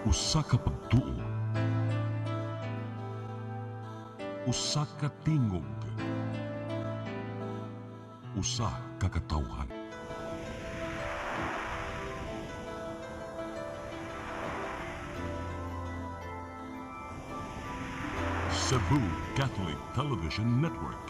Usa ka pagtuo, usa ka tingog, usa ka katawhan. Cebu Catholic Television Network.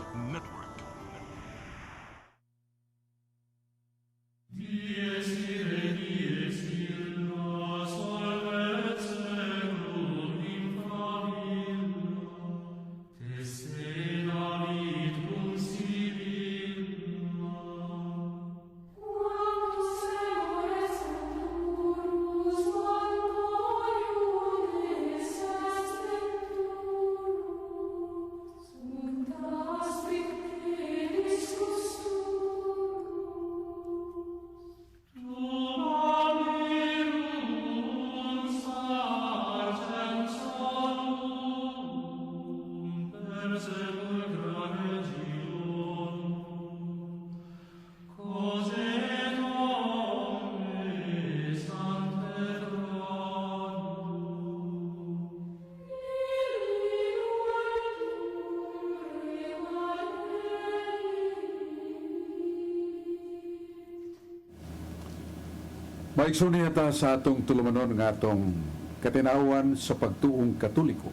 Maigsoon niya sa atong tulumanon nga atong katinawan sa pagtuong Katoliko.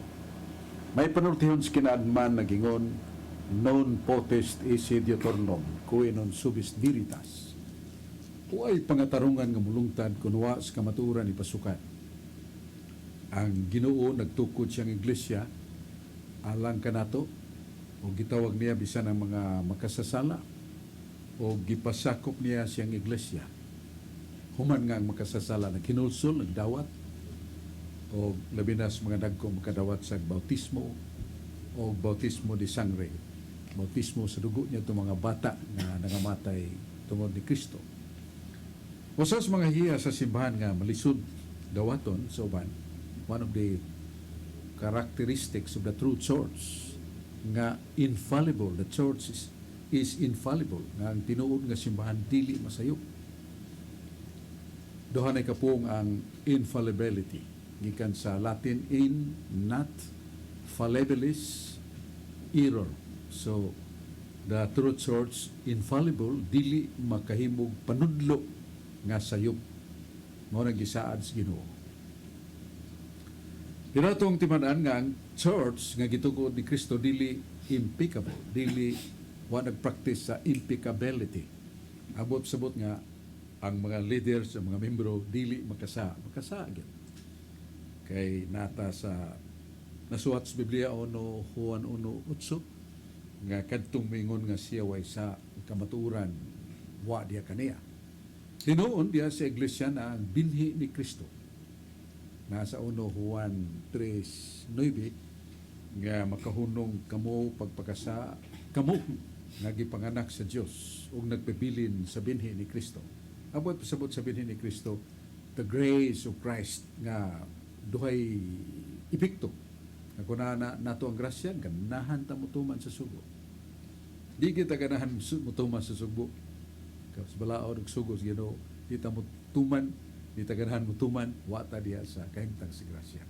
May panultihon sa kinaadman nagingon, non potest esse diuturnum, cui non subis viritas. Huwag pangatarungan nga mulungtad kunwa sa kamaturan ni pasukan. Ang Ginoo nagtukod siyang iglesia, alang kanato, o gitawag niya bisan ang mga makasasala, o gipasakop niya siyang iglesia. Human nga ang makasasala na kinulsol, nagdawat, o labi na sa mga dagkong makadawat sa bautismo o bautismo di sangre, bautismo sa dugo niya itong mga bata na nangamatay tungod ni Kristo. Usa sa mga hiya sa simbahan nga malisod dawaton sa uban, one of the characteristics of the true church nga infallible, the church is infallible, nga ang tinuod nga simbahan dili masayop. Dohan ay kapong ang infallibility. Gikan sa Latin, in, not, fallibilis, error. So, the true church, infallible, dili makahimog panudlo nga sayop. Mo nang gisaad sa Ginoo. Hinatong timanan nga ang church nga gitugod ni Kristo dili impeccable, dili wa nagpractice sa impeccability. Abot-sabot nga ang mga leaders, ang mga membro, dili makasa agad. Kay nata sa nasuhat sa Biblia ono Juan 1:8 nga kadtong mingon nga siya way sa kamaturan wa diya kaniya. Tinuon diya sa iglesia na ang binhi ni Kristo. Nasa 1 Juan 3:9 nga makahunong kamo pagpakasa kamo nga gipanganak sa Dios ug nagpabilin sa binhi ni Kristo. Abot pasabot sa binhi ni Kristo, the grace of Christ nga duhay epekto. Nga kunana nato ang grasya, ganahan ta mutuman sa sugo. Di kita ganahan mutuman sa sugo. Kasi balao ng sugo, di ta mutuman, di ta ganahan mutuman, wata diya sa kahimtang si grasya.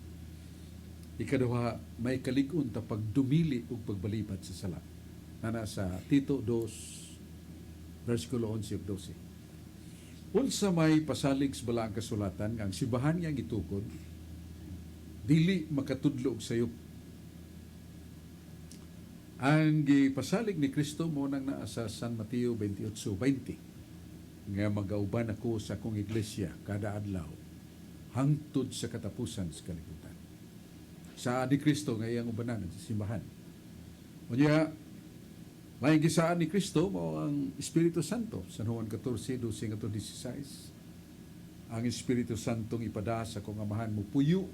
Ikaduha, may kalig-on ta pagdumili o pagbalibat sa sala. Nana sa Tito 2, versikulo 11 ug 12. Unsa may pasalig sa balaang kasulatan nga ang simbahan nga gitukod dili makatudlo og sayop. Ang gipasalig ni Kristo mo nang naa sa San Mateo 28:20 nga magauban ako sa akong iglesia kada adlaw hangtod sa katapusan sa kalibutan. Sa ni Kristo nga iyang ubanan sa simbahan. Unya may gisaan ni Kristo mo ang Espiritu Santo. San Juan 14:12-16. Ang Espiritu Santong ipada sa kong amahan mo puyo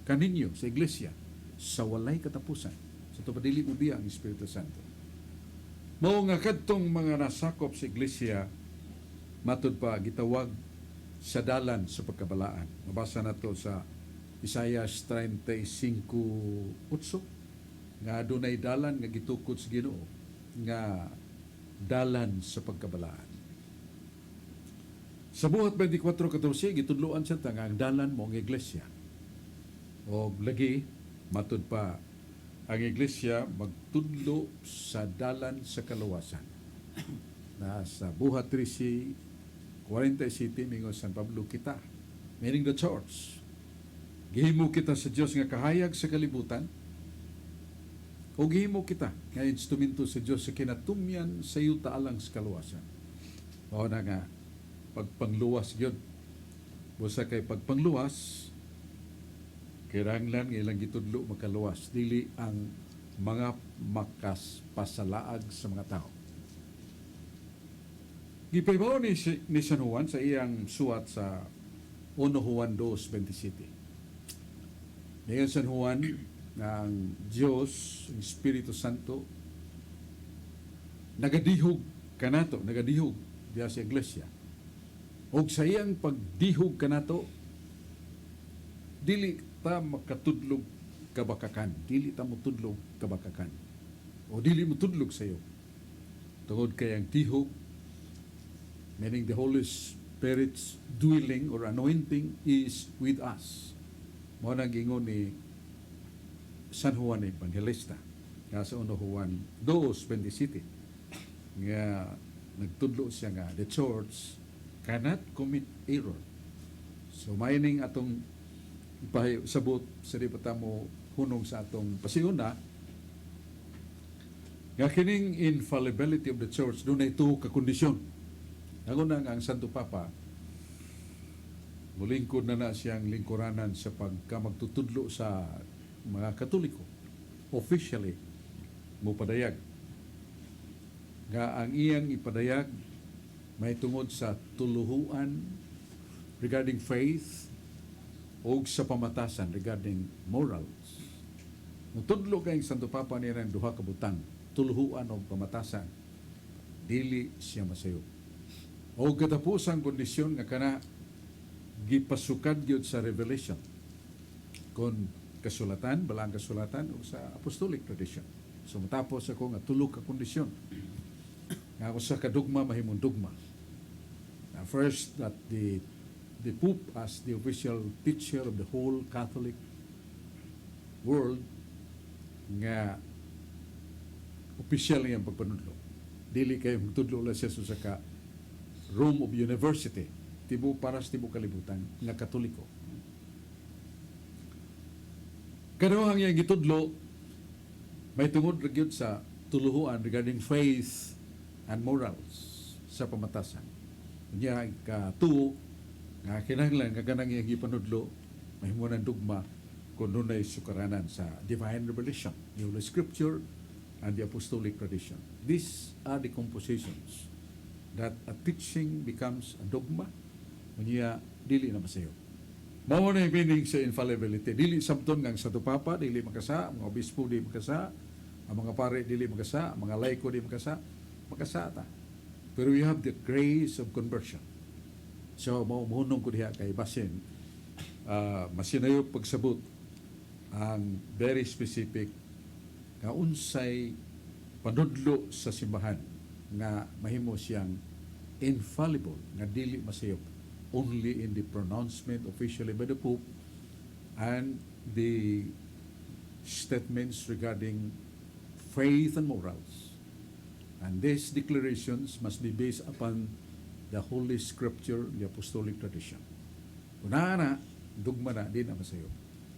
kaninyo sa iglesia sa walay katapusan. Sa tupadili mo biya ang Espiritu Santo. Mao nga kadtong mga nasakop sa iglesia matud pa gitawag sa dalan sa pagkabalaan. Mabasa nato sa Isaias 35:8 nga adunay dalan nga gitukod sa Ginoo nga dalan sa pagkabalaan. Sa buhat 24:14 gitudloan siya nga ang dalan mo ang iglesia. O lagi, matud pa, ang iglesia magtudlo sa dalan sa kaluwasan. Na sa buhat 13, 47, mingo San Pablo kita, meaning the church. Gihimo kita sa Dios nga kahayag sa kalibutan, o gihimo kita nga instrumento sa Dios sa kinatumyan sa yuta alang sa kaluwasan. O na nga, pagpangluwas yun. Busa kay pagpangluwas, kiranglan nga ilang gitudlo makaluwas, dili ang mga makas pasalaag sa mga tao. Gipaybaw ni San Juan sa iyang suwat sa 1 Juan 2:27. Ngayon San Juan, nga ang Diyos, ang Espiritu Santo, nagadihog kanato, nagadihog diya sa iglesia. O sa iyang pagdihog kanato, dili ta makatudlog kabakakan, dili ta mutudlog kabakakan, o dili mutudlog sa iyo. Tungod kay ang tihog, meaning the Holy Spirit's dwelling or anointing is with us. Mo nang gingon ni San Juan Evangelista nga sa 1 Juan 2:27 nga nagtudlo siya nga the church cannot commit error. So mining atong sabot sa di pa mo hunong sa atong pasiuna nga kining infallibility of the church dunay tuo ka kondisyon. Ako nang ang Santo Papa mulingkod na siyang lingkuranan sa pagkamagtutudlo sa mga Katoliko, officially, mo padayag. Nga ang iyang ipadayag may tungod sa tuluhuan regarding faith o sa pamatasan regarding morals. Nutudlo kayong Santo Papa niya ng duha kabutang, tuluhuan o pamatasan, dili siya masayo. O katapusang kondisyon nga kana gipasukad gyud sa Revelation kon kasulatan, balang kasulatan o sa apostolic tradition. So matapos ako nga tulo ka kondisyon. Nga ako sa kadugma mahimong dugma. First, that the Pope as the official teacher of the whole Catholic world nga official niyang pagpanudlo. Dili kayo magtudlo lang siya sa ka Rome of University, tibo paras tibo kalibutan nga Katoliko. Kanuhang yang gitudlo, may tungod ragyod sa tuluhuan regarding faith and morals sa pamatasan. Kanya katuo, nga kinahanglan nga ganang yang gipanudlo, mahimunan dugma kung nunay sukaranan sa divine revelation, the Holy Scripture, and the apostolic tradition. These are the compositions that a teaching becomes a dogma, kanya dili na masayo. Mao na yung meaning sa infallibility. Dili sabton nga ang Santo Papa, dili makasa, ang mga obispo dili makasa, ang mga pare dili makasa, ang mga laiko dili makasa ta. Pero we have the grace of conversion. So, mahunong ko diha kay basin, masinayo pagsabot ang very specific nga unsay panudlo sa simbahan nga mahimo siyang infallible, nga dili masayop, only in the pronouncement officially by the Pope and the statements regarding faith and morals. And these declarations must be based upon the Holy Scripture, the Apostolic tradition. Una na, dugma na, di na masayo.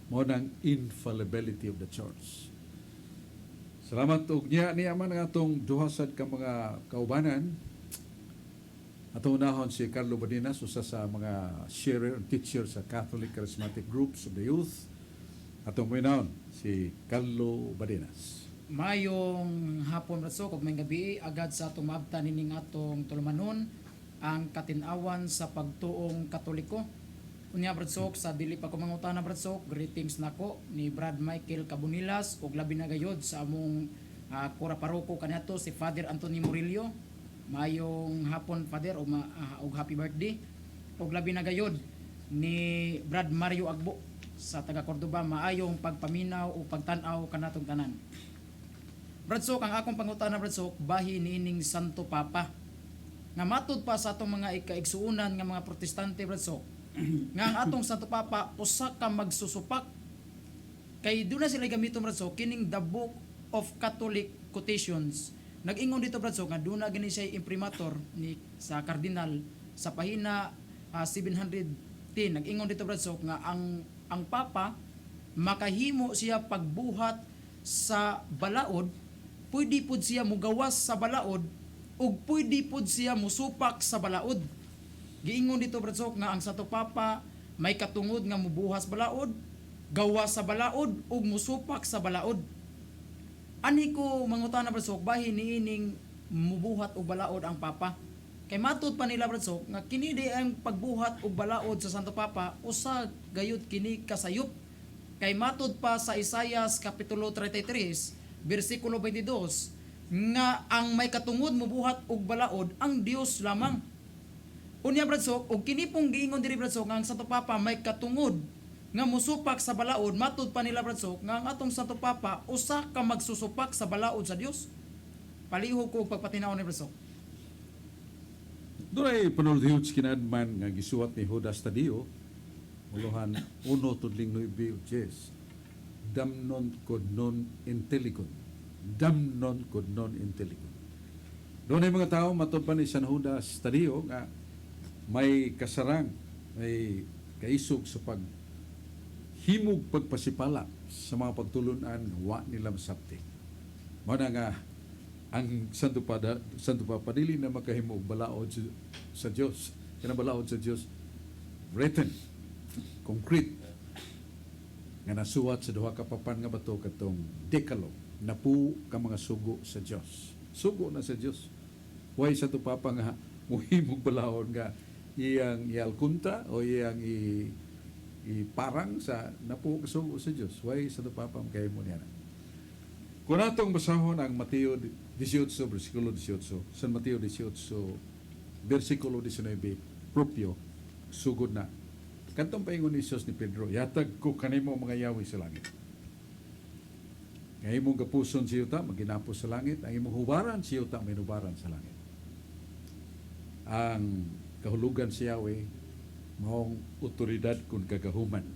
Mo ng infallibility of the Church. Salamat og niya niyaman nga atong duhasad ka mga kaubanan. Atong unahon si Carlo Badinas, usa sa mga sharer and teacher sa Catholic Charismatic Groups of the Youth. Atong unahon si Carlo Badinas. Mayong hapon raso kog may gabi agad sa atong maabtan nining atong tulumanon ang katinawan sa pagtuong Katoliko. Unya bradsok sa dili pa ko mangutana bradsok, greetings nako ni Brad Michael Cabunilas ug labi na gayod sa among kura paroko kaniadto si Father Anthony Murillo. Mayong hapon Father ug happy birthday. Ug labi na gayod ni Brad Mario Agbo sa taga Cordoba, maayong pagpaminaw o pagtan-aw kanatong tanan. Bradsok, ang akong pangutana bradsok, bahi niining Santo Papa. Nga matud pa sa atong mga ikaigsuunan nga mga protestante bradsok, nga ang atong Santo Papa usa ka magsusupak Kay doon na sila gamiton Bradso kining the Book of Catholic Quotations. Nag-ingon dito Bradso nga doon na gani siya imprimatur ni sa kardinal sa pahina 710. Nag-ingon dito Bradso nga ang papa makahimo siya pagbuhat sa balaod, pwede pud siya mugawas sa balaod ug pwede pud siya musupak sa balaod. Giingon dito Bradso nga ang sato papa may katungod nga mubuhas balaod, gawas sa balaod ug musupak sa balaod. Ani ko mangutana Bradso bahin niining mubuhat og balaod ang papa. Kay matud pa nila Bradso nga kini di ang pagbuhat og balaod sa Santo Papa usa gayud kini kasayop. Kay matud pa sa Isaias kapitulo 33 bersikulo 22 nga ang may katungod mubuhat og balaod ang Dios lamang. Unya Bradso og kini pong giingon diri Bradso nga ang Santo Papa may katungod nga musupak sa balaod, matud pa nila Bradso nga ang atong Santo Papa usa ka magsusupak sa balaod sa Dios. Palihog ko og pagpatinaw ni Bradso. Doon ay panultihon kinadman nga gisuwat ni Judas Tadeo, Uluhan 1:9-10. Damnon kod non intelligon. Damnon kod non intelligon. Doon ay mga tao matod pa ni San Judas Tadeo nga may kasarang, may kaisog sa paghimog pagpasipala sa mga pagtulunan wa nila masabti. Mana nga ang Santo Papa dili na makahimo og balaod sa Dios. Kana balaod sa Dios written, concrete nga nasuwat sa duha ka papan nga bato katong Decalogue, napu ka mga sugo sa Dios. Sugo na sa Dios. Why Santo Papa nga muhimog balaod nga iyang ialkunta o iyang iparang sa napu ka sugo sa Dios. Why Santo Papa makahimo niya na? Kung natong basahon ang Mateo 18, versikulo 18, San Mateo 18, versikulo 19, propio, sugod na. Kantong paingon ni Jesus ni Pedro, yatag ko kanimo mga yawi sa langit. Ang imong gapuson sa yuta, maginapos sa langit. Ang imong hubaran sa yuta, may hubaran sa langit. Ang kahulugan sa Yahweh, maong otoridad kung kagahuman.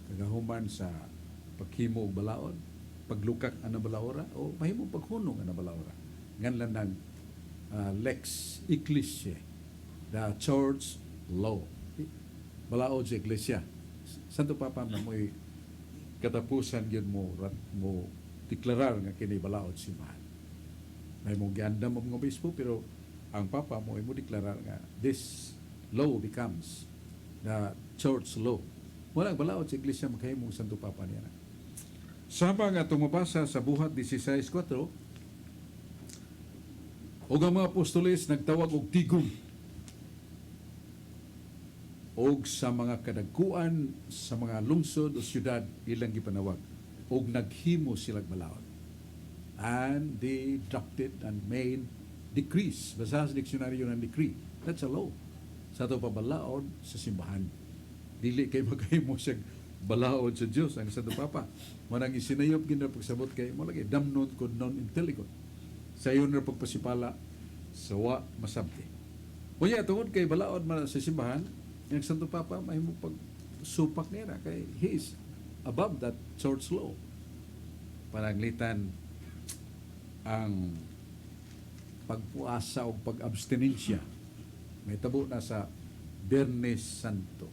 Kagahuman sa paghimo og balaod, paglukak ana balaora o mahimo paghunong ana balaora. Nganlan ng lex ecclesiae, the church law. Balaod sa iglesia. Santo Papa na mo'y katapusan yun mo deklarar nga kini balaod simbahan. Mahimo giandam ang mga obispo pero ang Papa mo deklarar nga this law becomes the church law. Walang balaod sa iglesia makahimo Santo Papa niya na. Sama nga tumabasa sa buhat 16:4, og ang mga apostoles nagtawag og tigom og sa mga kadagkuan sa mga lungsod o syudad ilang gipanawag og naghimo sila balaod. And they drafted and made decrees. Basa sa diksyonaryo ng decree. That's a law. Sa ito pabalaod sa simbahan. Dili kay maghimo siya balaod sa Dios ang Santo Papa. Manang isinayop gina pagsabot kay mo lagi damnon kod non intelligon. Sa iyon ra pagpasipala sa wa masabti. Unya tungod kay balaod man sa simbahan, ang Santo Papa mahimo pag supak niya kay he is above that church law. Pananglitan ang pagpuasa o pag-abstinensya. May tabo na sa Biyernes Santo.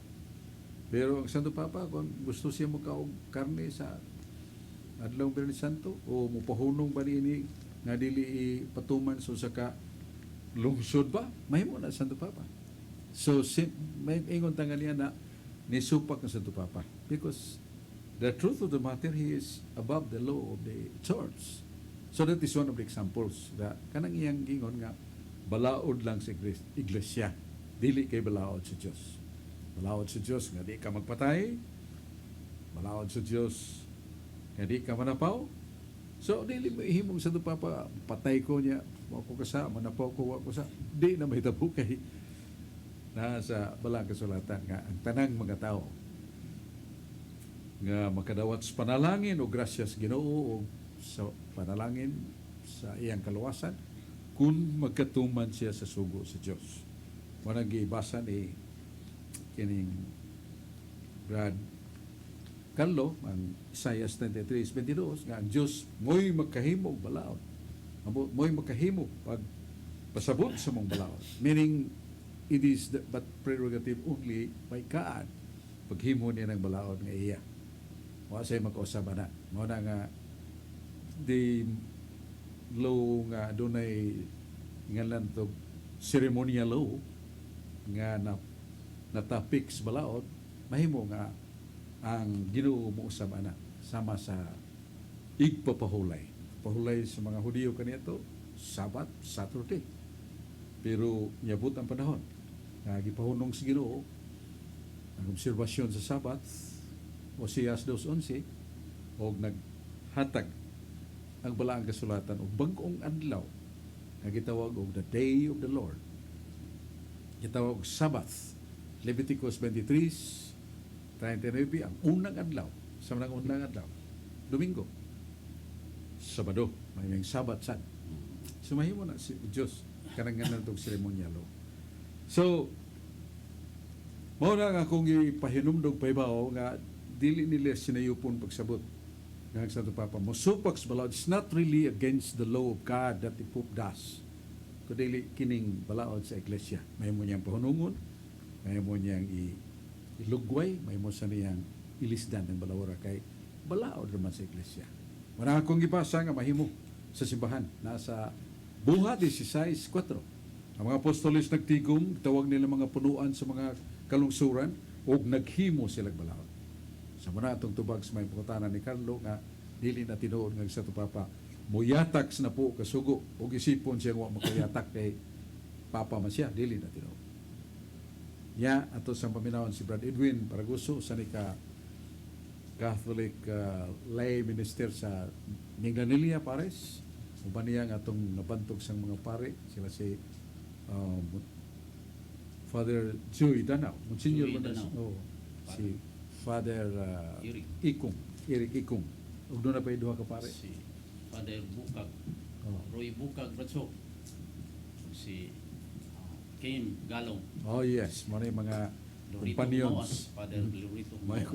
Pero ang Santo Papa, kung gusto siya makaog karne sa adlong Biyernes Santo o mupahunong ba niini nga dili patuman so sa ka lungsod ba, mahimo na Santo Papa. So may ingon tangan niya na nisupak ng Santo Papa because the truth of the matter, he is above the law of the church. So that is one of the examples that kanang iyang gingon nga balaod lang sa iglesia, dili kay balaod sa Dios. Balaod sa Diyos nga di ka magpatay. Balaod sa Diyos nga di ka manapaw. So, dili mo ihimong sa Papa, patay ko niya, wako kasa, manapaw ko, wako sa. Di na may tabo kay nasa balang kasulatan nga ang tanang mga tao nga makadawat sa panalangin o grasyas Ginoo o sa panalangin sa iyang kaluwasan kung magkatuman siya sa sugo sa Diyos. Manang gibasan kining Brad Carlo, ang Isaiah 33:22, nga ang Diyos mo'y magkahimo og balaod. Mo'y magkahimo pag pasabot sa mong balaod. Meaning, it is but prerogative only by God paghimo niya ng balaod nga iya. Wa say makausab na. Mao na nga the law nga dunay ngalan to ceremonial law nga natapik sa balaod, mahimo nga ang Ginoo mo usab ana sama sa igpapahulay. Pahulay sa mga Hudiyo kaniadto Sabat, Saturday. Pero niabot ang panahon nga gipahunong sa Ginoo ang obserbasyon sa Sabat, Oseas 2:11, og naghatag ang balaang kasulatan og bag-ong adlaw nga gitawag og the day of the Lord. Gitawag og Sabbath. Leviticus 23:39 ang unang adlaw, sa mga unang adlaw, Domingo. Sabado, may Sabat sad. Sumahimo na si Dios kanang nganan tong seremonyal. So, mao na nga kung ipahinumdog paibaw nga dili nila sinayupon pagsabot ng Santo Papa. Mosupak sa balaod, it's not really against the law of God that the Pope does. Kundi kining balaod sa iglesia. May mo niyang pahunungon, may mo niyang ilugway, may mo sa niyang ilisdan ng balawara kay balaod naman sa iglesia. Wala akong ipasa nga mahimo sa simbahan. Nasa Buha 16:4. Ang mga apostoles nagtigom, tawag nila mga punuan sa mga kalungsuran, o naghimo sila balaod. Sa muna itong tubag sa may pangutanan ni Carlo nga dili na tinuod ng Santo Papa, muyatak na po kasugo o isipon siya nga makayatak kay Papa man siya, dili na tinuod. Ya, ato sa paminawon si Brad Edwin Paraguso sa nika Catholic lay minister sa Minglanilla Pares. Uban niya nga atong nabantog sang mga pare, sila si Father Joey Danao, Monsignor Joey man Danao. si Father Eric. Eric Ikong. Ug doon na pa duha ka pare. Si Father Bukag, Oh. Roy Bukag Bradsok, si Kim Galong, Oh yes, mo yung mga Lorito companions. Moas, Father Lorito Mga Moas.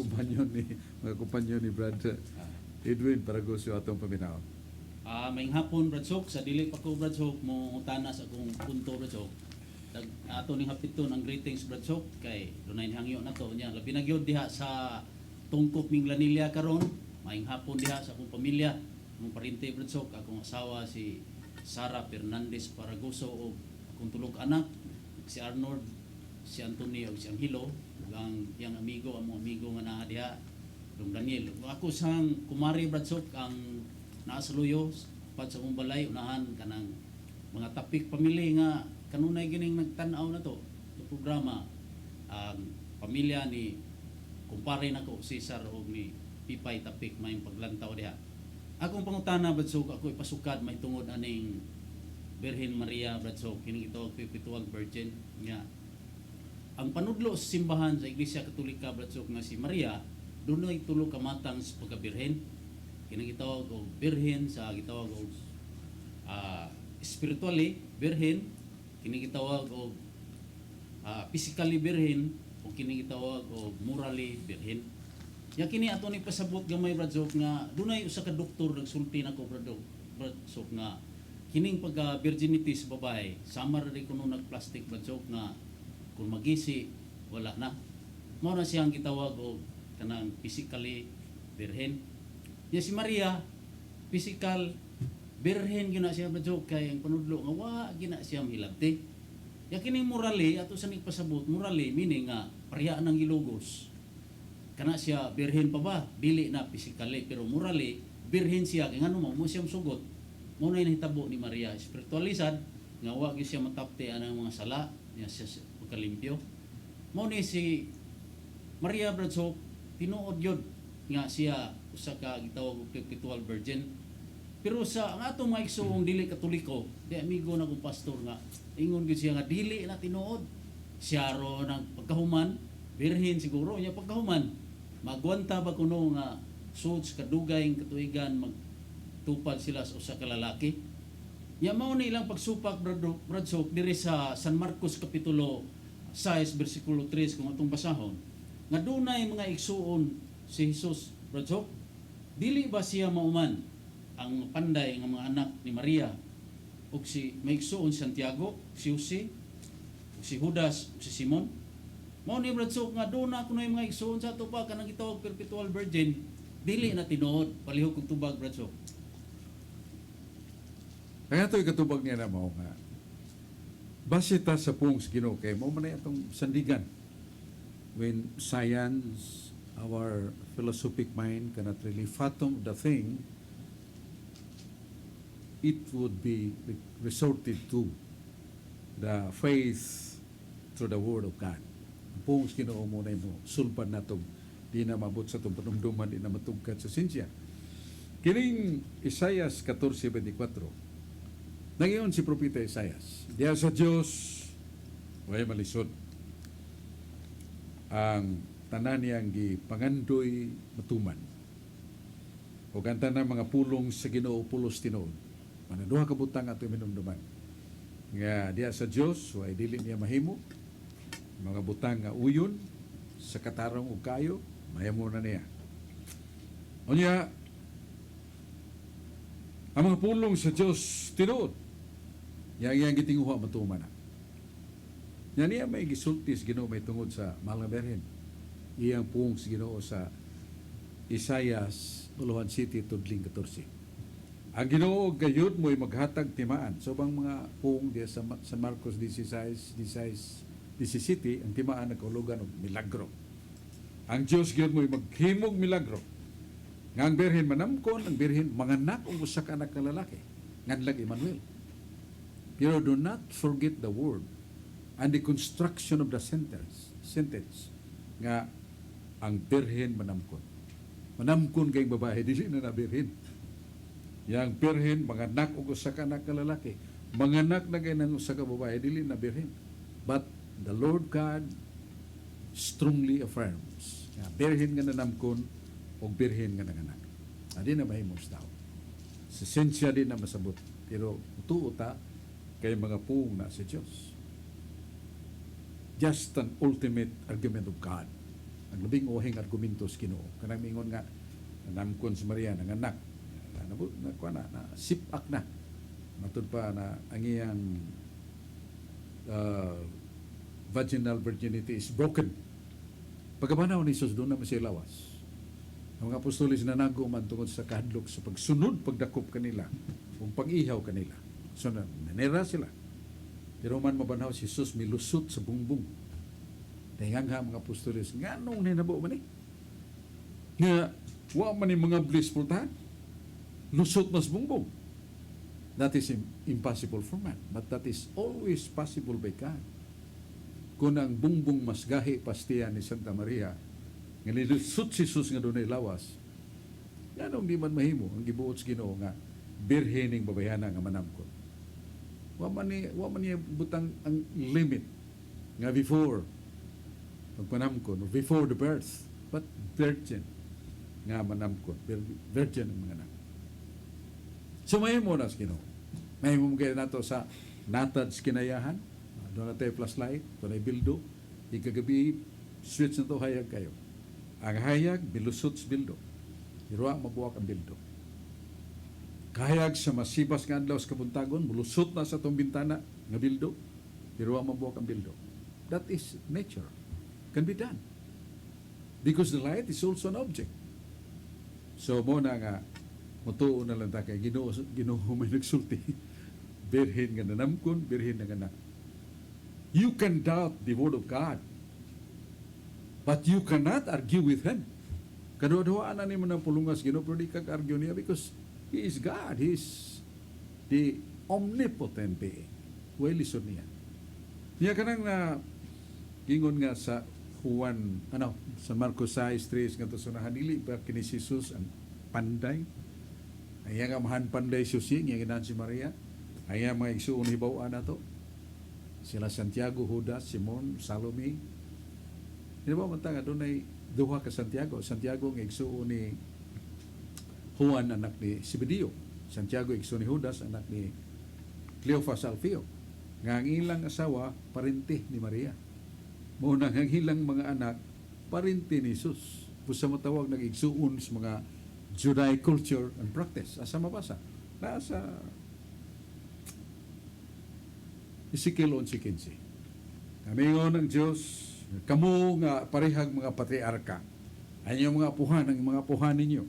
kumpanyon ni Brad Edwin Paraguso atong paminaw. May hapon Bradsok, sa dili pa ko Bradsok, mo utanas akong punto Bradsok. Ato ning hapiton ang greetings Bradsok kay dunay hangyo na to nya. Labi na gyud diha sa tungkop Minglanilla karon. Maayong hapon diha sa akong pamilya, akong parente Bradsok, akong asawa si Sara Fernandez Paraguso o akong tulog anak si Arnold, si Anthony ug si Angelo ug ang iyang amigo, among amigo nga naa diha Dong Daniel. Ako sang kumari Bradsok ang naa sa luyo pat sa akong balay unahan kanang mga topic pamili nga kanunay gining nagtan-aw na to sa programa ang pamilya ni kumpare nako Cesar og ni Pipay Tapik may paglantaw diha. Akong pangutana Bradsok, ako ipasukad may tungod aning Birhen Maria Bradsok, kining ito pipituwag virgin nga ang panudlo sa simbahan sa Iglesia Katolika Bradsok nga si Maria dunay tulo ka matang sa pagkabirhen. Kining gitawag og birhen sa gitawag og spiritually birhen, kining gitawag og physically birhen o kining gitawag og morally birhen. Ya kini ato ni pasabot gamay Bradsok nga dunay usa ka doktor nagsulti nako Bradsok nga kining pagka virginity sa babae samar ri kuno nagplastic Bradsok nga kung magisi wala na. Mao na siyang gitawag og kanang physically birhen. Ya si Maria physical birhen gyud na siya Bradsok kay ang panudlo nga wa gina siya hilabti. Ya kini morally ato sa nigpasabot morally meaning nga pareha nang gilugos. Kana siya birhen pa ba? Dili na physically pero morally birhen siya kay ngano mo siya sugot. Mo na hinahitabo ni Maria spiritually sad nga wa gyud siya matapte anang mga sala niya siya pagkalimpyo. Mo ni si Maria Bradsok tinuod gyud nga siya usa ka gitawag og perpetual virgin. Pero sa ang atong mga igsoong dili katoliko, di amigo na kong pastor nga ingon gyud siya nga dili na tinuod. Siya ro nang pagkahuman, birhen siguro niya pagkahuman. Magwanta ba kuno nga sud sa kadugay katuigan magtupad sila sa usa ka lalaki. Ya mao ni ilang pagsupak Bradsok diri sa San Marcos kapitulo 6 bersikulo 3 kung atong basahon. Nga dunay mga igsuon si Jesus, Brad Sok, dili ba siya mauman ang panday ng mga anak ni Maria ug si maigsuon Santiago, si Jose, ug si Judas, ug si Simon? Mao ni Brad Sok nga doon na kuno mga igsuon sa ato pa kanang gitawag perpetual virgin, dili na tinuod palihog kog tubag, Brad Sok. Kaya ito'y katubag niya na mao nga. Base ta sa pong Ginoo kay mo man na itong sandigan. When science, our philosophic mind cannot really fathom the thing, it would be resorted to the faith through the Word of God. Ang pong Ginoo mo na mo, sulpan na itong di na mabot sa itong panumduman, di na matugkat sa sinsya. Kining Isaias 14:24, nangiyon si Propeta Isaias, diya sa Diyos, way malisod. Ang tanan niyang gipangandoy matuman. O kanta ng mga pulong sa Ginoo pulos tinuod. Manaduha ka butang ato minumduman. Nga diya sa Diyos, way dili niya mahimo. Mga butang nga uyon, sa katarong ug kayo, mahimo na niya. O niya, ang mga pulong sa Diyos tinuod. Yang gitinguha matuman na. Yan niya may gisultis Ginoo may tungod sa mahal nga Berhen. Iyang pung si Ginoo sa Isaias 1:7-14. Ang Ginoo gayud mo'y maghatag timaan. So bang mga pung diya sa Marcos 16:17 ang timaan nagkaulugan og milagro. Ang Dios gayud mo'y maghimog milagro. Nga ang Berhen manamkon, ang Berhen manganak og usa ka anak ka lalaki. Nganlag Emmanuel. Pero do not forget the word and the construction of the sentence nga ang Berhen manamkon. Manamkon kay babae, dili na birhen. Yang Berhen, manganak og usa ka anak ka lalaki. Manganak na kay ng usa ka babae, dili na birhen. But the Lord God strongly affirms nga Berhen nga nanamkon og Berhen nga nanganak. Adi na mahimong tao. Sa sensya din na masabot. Pero tuo ta kay mga pung na sa Diyos. Just an ultimate argument of God. Ang labing ohing argumentos Ginoo. Kanang mingon nga, nanamkon si Maria ng anak. Na sipak na. Matod pa na ang iyang vaginal virginity is broken. Pagkabanaw ni Jesus, doon naman siya lawas. Ang mga apostolis na nago man tungod sa kahadlok sa pagsunod, pagdakop kanila, o pag-ihaw kanila. So, nanira sila. Pero man mabanaw si Jesus milusot sa bungbong. Dahingang ha mga apostolis, nga nung ninabo man eh. Nga, wa man yung mga blissful tahan. Lusot mas bungbong. That is impossible for man. But that is always possible by God. Kung ang bungbong mas gahi pastiya ni Santa Maria, nga nilusot si Jesus nga doon ay lawas, nga nung di man mahimo, ang gibuot sa Ginoo nga, birhening babayana nga manamkon. Wa man niya butang ang limit nga before pagpanamkon or before the birth, but virgin nga manamkon, virgin ang mga anak. So mahimo na sa Ginoo. Mahimo mo kayo nato sa natad sa kinayahan, doon na tayo plus light, doon ay bildo, ikagabi switch na to hayag kayo. Ang hayag bilusot sa bildo, iruwa mabuwak ang bildo. Kahayag sa masibas nga adlaw sa kabuntagon, mulusot na sa itong bintana nga bildo, pero mabuwak ang bildo. That is nature. Can be done. Because the light is also an object. So, mo na nga, mutuo na lang ta kay Ginoo may nagsulti. Birhen nga nanamkon, birhen nga anak. You can doubt the word of God, but you cannot argue with Him. Kaduha-duhaan na ni mo ng pulungas Ginoo, pero di kag-argue niya because He is God. He is the omnipotent being. Well, listen niya. Niya ka nang gingon nga sa Juan, sa Marcos 6:3 nga to sunahan, dili ba kini si Jesus ang panday? Ay nga mahan panday susi, nga ginahan si Maria. Ay nga mga igsuon hibaw-an na to. Sila Santiago, Judas, Simon, Salome. Hindi ba mantanga doon ay duha ka Santiago. Santiago nga igsuon ni Juan, anak ni Zebedeo. Santiago igsuon ni Judas, anak ni Cleophas Alfeo. Nga ang ilang asawa, parente ni Maria. Muna ang ilang mga anak, parente ni Jesus. Busa matawag nag-igsuon sa mga Judaic culture and practice. Asa mabasa? Nasa Ezekiel 11:15. Kamingon ng Diyos, kamo nga parehag mga patriarka, anyong mga apuhan, ang mga apuhan ninyo.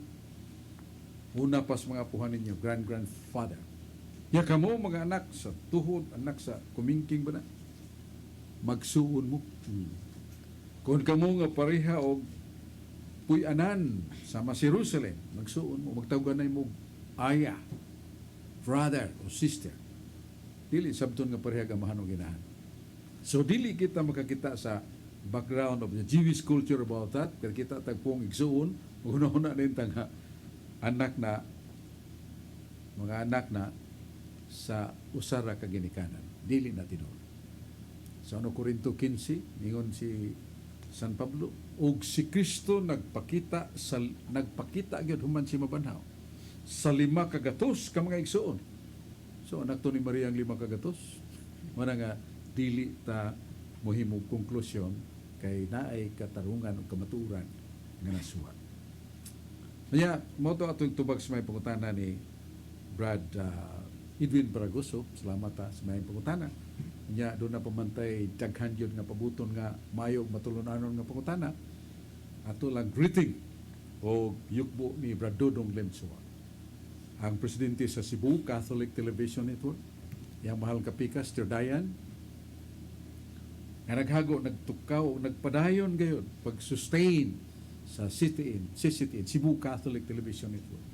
Una pas mga apuhan ninyo, grandfather. Ya kamo mga anak sa tuhod, anak sa kumingking ba na? Magsuon mo. Kung kamo nga pareha o puy-anan sama sa Jerusalem, magsuon mo, magtawagan na mo aya, brother o sister. Dili sabton nga pareha ka mahanong ginahan. So dili kita makakita sa background of the Jewish culture about that, pero kita tagpong igsuon, una-una rin nga anak na, mga anak na sa usara ka ginikanan. Dili na tinuod. Sa 1 Corinto 15, ningon si San Pablo, og si Kristo nagpakita gyud human si mabanhaw sa 5 kagatos ka mga igsuon. So anak to ni Maria ang 5 kagatos. Mana nga dili ta mohimong konklusyon kay naay katarungan o kamaturan nga nasuwat. Kanya mo to atong tubag sa may pangutana ni Brad Edwin Baragoso. Salamat sa may pangutana. Nya doon na pamantay daghan yun nga pabuton nga mayo matulunanon nga pangutana. Ato lang greeting o yukbo ni Brad Dodong Lemsua, ang presidente sa Cebu Catholic Television Network, yang mahal kapikas, Sir Dayan, nga naghago, nagtukaw, nagpadayon gayon, pag-sustain sa CCTN, Cebu Catholic Television Network.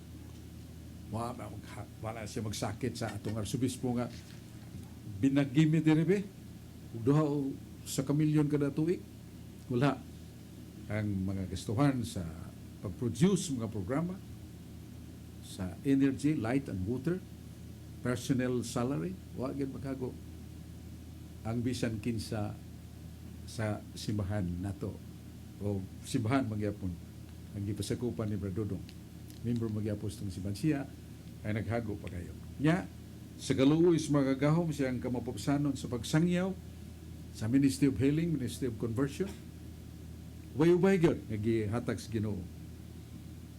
Wala siya magsakit sa atong arsobispo nga binagimi diribe, duha sa kamilyon kada tuig. Wala ang mga gastuhan sa pag-produce mga programa, sa energy, light and water, personnel salary, wag gyud makago ang bisan kinsa sa simbahan nato o simbahan magyapon ang gipasakupan ni Brad Dodong. Member magyapon tong simbahan siya ay naghago pa kayo. Nya sa galuoy is magagahom siyang kamapopsanon sa pagsangyaw sa Ministry of Healing, Ministry of Conversion. Way-ubay gyud nga gihatag sa Ginoo.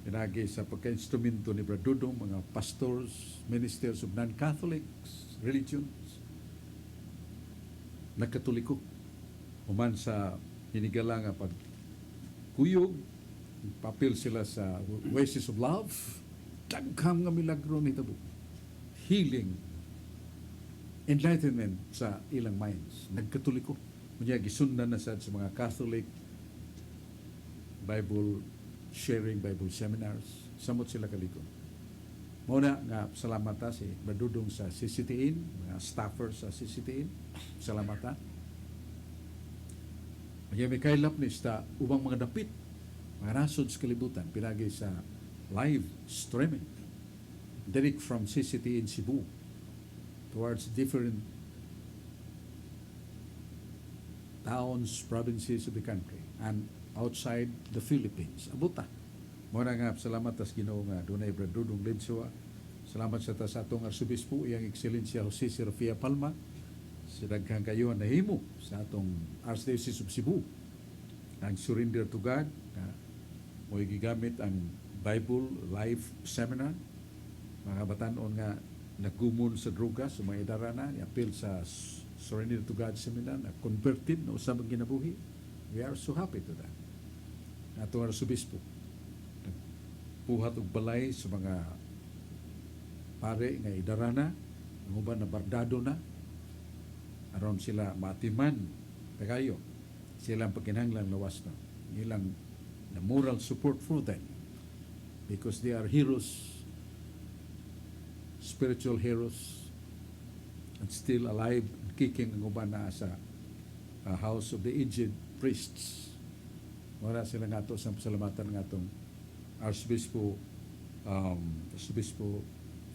Pinagi sa pagka-instrumento ni Brad Dodong, mga pastors, ministers of non-Catholic religions, nagkatoliko. Human sa hinigala nga pagkuyog, papil sila sa Oasis of Love, daghang nga milagro ni tabo. Healing, enlightenment sa ilang minds. Nagkatoliko. Kunya gisundan na sad sa mga Catholic Bible sharing, Bible seminars. Samot sila kaliko. Muna nga salamat ta si Badudong sa CCTN, mga staffers sa CCTN. Salamat ta. May kailap ni sa ubang mga dapit, mga nasod sa kalibutan, pinagi sa live streaming. Direct from CCTN Cebu towards different towns, provinces of the country and outside the Philippines. Abuta. Muna nga, salamat tas Ginoo nga dunay Brad Dodong Lemsua. Salamat sa tas atong Arsobispo, iyang Ekscelensya Jose Serafia Palma. Sa daghang kayo nahimo sa atong Archdiocese of Cebu. Ang Surrender to God, mo'y gigamit ang Bible Live Seminar. Mga batanon nga nagumon sa droga, sa mga idarana, i-appeal sa Surrender to God Seminar, na converted na usab ang ginabuhi. We are so happy to that. Atong Arsobispo, nagpuhat og balay sa mga pare nga idarana, ang uban na bardado na, aron sila matiman tagayo, silang pagkinahanglan lawas na. Ilang the moral support for them because they are heroes, spiritual heroes, and still alive and kicking ang uban na sa house of the aged priests. Wala sila nga ito sa pasalamatan nga itong Arsobispo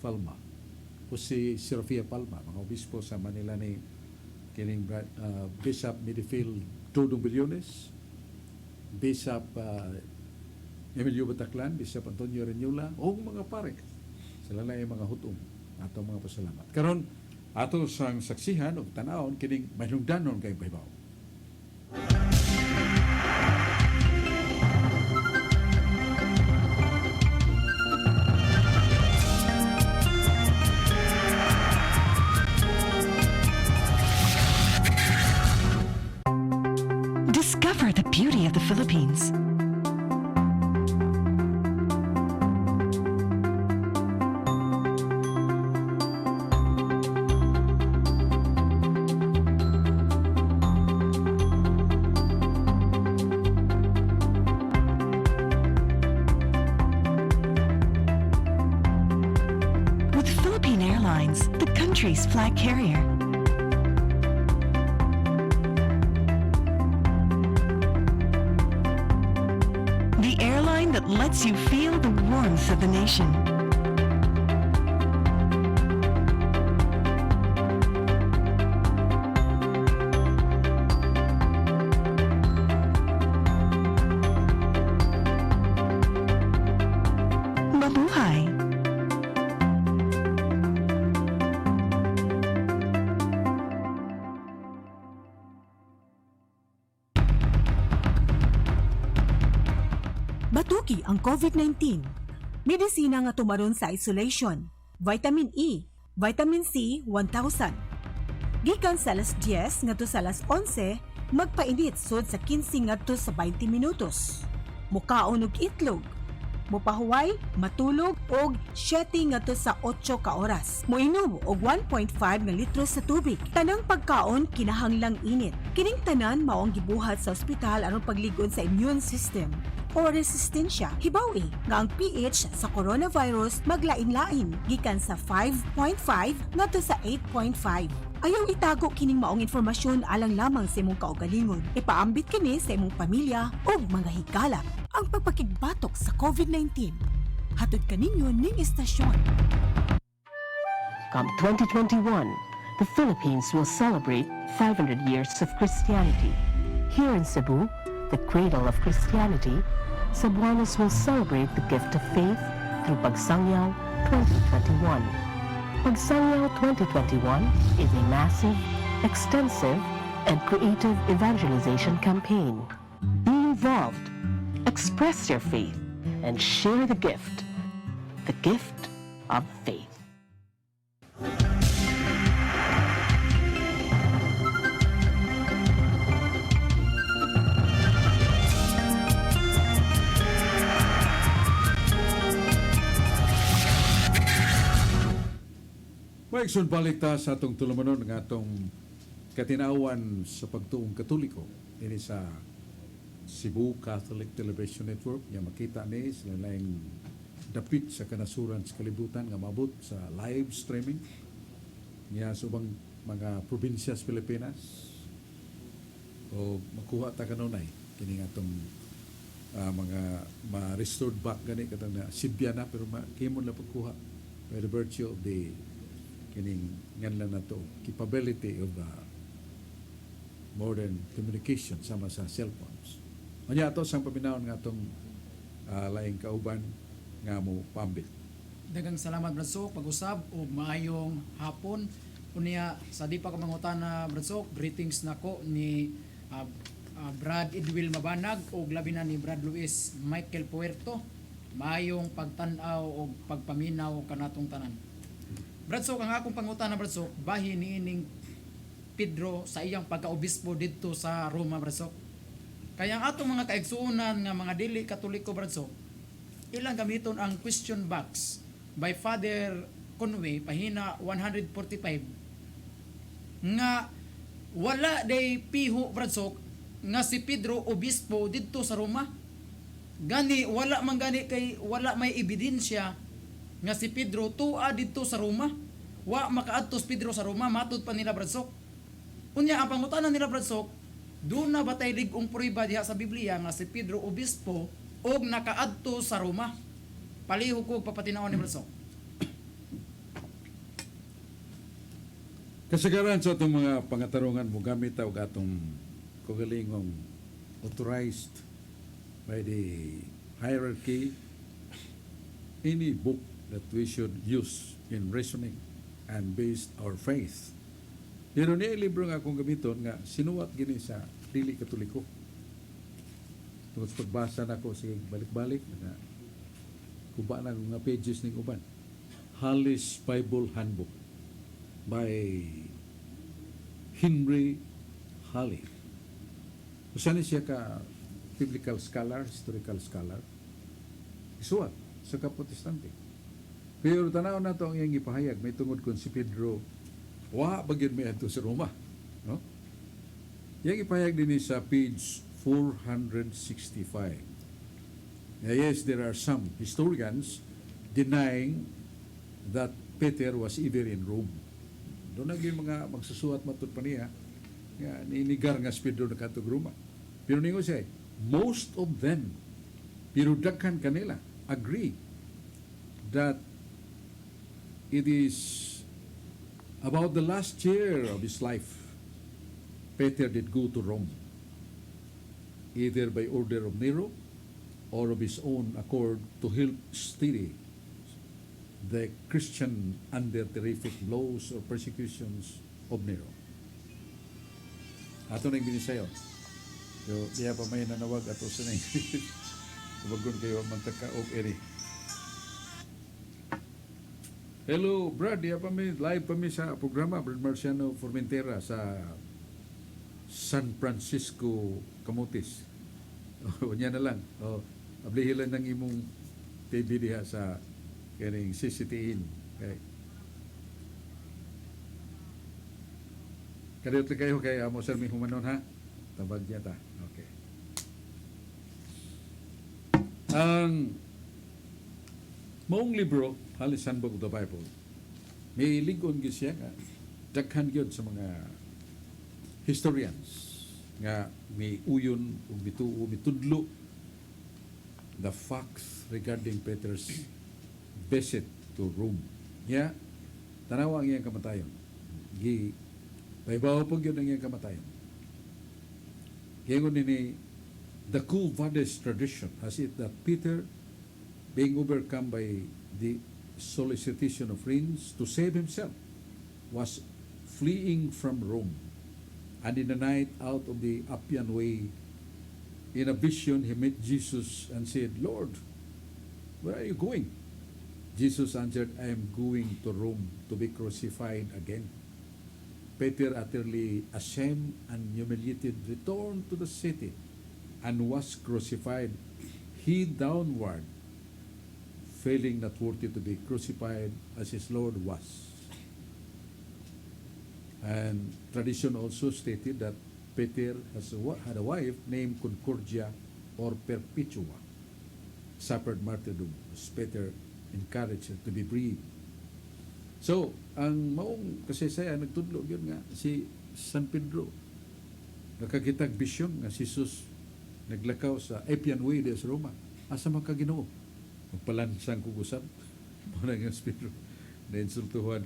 Palma o si Serafia Palma, mga obispo sa Manila ni kining Bishop Midifield Dodong Bilyones, Bishop Emilio Bataclan, Bishop Antonio Reñola, o mga pare. Sila na yung mga hutong ato mga pasalamat. Karon ato sang saksihan o tanawon kining mahinungdanon kay Baybaw. beauty of the Philippines. With Philippine Airlines, the country's flag carrier. The airline that lets you feel the warmth of the nation. Mabuhay! Batuki ang COVID-19. Medisina nga tumaron sa isolation. Vitamin E, Vitamin C 1000. Gikan sa alas 10 ngadto sa alas 11, magpainit sud sa 15 ngadto sa 20 minutos. Mukaon og itlog. Mupahuway, matulog og 7 ngadto sa 8 ka oras. Moinom og 1.5 nga litro sa tubig. Tanang pagkaon kinahanglang init. Kining tanan mao ang gibuhat sa ospital aron paglig-on sa immune system o resistensya. Hibawi nga ang pH sa coronavirus maglain-lain gikan sa 5.5 ngadto sa 8.5. Ayaw itago kining maong informasyon alang lamang sa imong kaugalingon. Ipaambit kini sa imong pamilya o mga higala. Ang pagpakigbatok sa COVID-19. Hatod kaninyo ning istasyon. Come 2021, the Philippines will celebrate 500 years of Christianity. Here in Cebu, the cradle of Christianity, Cebuanos will celebrate the gift of faith through Pagsangyaw 2021. Pagsangyaw 2021 is a massive, extensive, and creative evangelization campaign. Be involved, express your faith, and share the gift of faith. Maigsoon balik ta sa atong tulumanon ng atong katinawan sa pagtuong Katoliko. Ini sa Cebu Catholic Television Network. Nga makita ni sila laing dapit sa kanasuran sa kalibutan nga mabot sa live streaming. Nga subang mga probinsya sa Pilipinas. O makuha ta kanunay. Kini nga atong mga ma-restored back gani katang na Sibya na pero kimon na pagkuha by the virtue of the kining nganlan na to capability of modern communication sama sa cellphones. Anya ato sang paminawon nga atong laing kauban nga mo pambit. Dagang salamat Bradsok pag-usab og maayong hapon. Unya sa di pa ko mangutana Bradsok, greetings nako ni Brad Edwil Mabanag og labi na ni Brad Luis Michael Puerto. Maayong pagtan-aw og pagpaminaw kanatong tanan. Bradsok, ang akong pangutana Bradsok, bahin niining Pedro sa iyang pagkaobispo dito sa Roma Bradsok. Kaya ang atong mga kaigsuonan nga mga dili Katoliko Bradsok, ilang gamiton ang question box by Father Conway pahina 145 nga wala day piho Bradsok nga si Pedro obispo dito sa Roma. Gani wala man gani kay wala may ebidensya nga si Pedro tua dito sa Roma. Wa makaadtos Pedro sa Roma matud pa nila Bradsok. Unya ang pangutanan nila Bradsok, do na batay lig-ong prueba diha sa Biblia nga si Pedro obispo og nakaadto sa Roma. Palihog ko papatinaon ni Bradsok. Kasagaran sa itong mga pangatarungan mo gamit og atong kugalingong authorized by the hierarchy any book that we should use in reasoning and based our faith. Pero niya libro nga akong gamiton nga sinuwat gini sa dili Katoliko. Tungod sa pagbasa na ko sige balik-balik na kuba na mga pages ning uban. Hollis Bible Handbook by Henry Halley. Usan siya ka biblical scholar, historical scholar, isuwat sa kaprotestante. Pero tanaw na to ang iyang ipahayag, may tungod kung si Pedro, wa bagyan may ato sa Roma. No? Iyang ipahayag din sa page 465. Yes, there are some historians denying that Peter was ever in Rome. Doon na yung mga magsusuat matod pa niya, nga, ninigar nga si Pedro na katog Roma. Pero ningo siya, most of them, pero daghan kanila, agree that it is about the last year of his life, Peter did go to Rome, either by order of Nero or of his own accord to help steady the Christian under terrific blows or persecutions of Nero. Ato na yung binisayo. So, diya pa may nanawag ato sa na Tubagon kayo mantaka og eri. Hello, Brad. Diya pa may live pa may sa programa Brad Marciano Formentera sa San Francisco, Camotes. O, niya na lang. O, ablihilan ng imong TV diha sa kaning CCTN. Okay. Kadiyot lang kayo kay amo sir may humanon ha. Tabag niya ta. Okay. Ang maong libro, Halis Handbook of the Bible, may ligon gyud siya nga daghan gyud sa mga historians nga may uyon ug bituo mitudlo the facts regarding Peter's visit to Rome. Ya, tanawa ang iyang kamatayon. Paibaw po yun ang iyang kamatayon. Kaya ni the Quo Vadis tradition has it that Peter, being overcome by the solicitation of friends to save himself, was fleeing from Rome. And in the night out of the Appian Way, in a vision, he met Jesus and said, Lord, where are you going? Jesus answered, I am going to Rome to be crucified again. Peter, utterly ashamed and humiliated, returned to the city and was crucified, head downward, feeling not worthy to be crucified as his Lord was. And tradition also stated that Peter had a wife named Concordia or Perpetua, suffered martyrdom as Peter encouraged her to be brave. So, ang maong kasaysayan nagtudlo yun nga si San Pedro. Nakakitag bisyon nga si Jesus naglakaw sa Appian Way de sa Roma. Asa man ka Ginoo? Magpalansang kugusap. Muna nga si Pedro. Nainsultuhan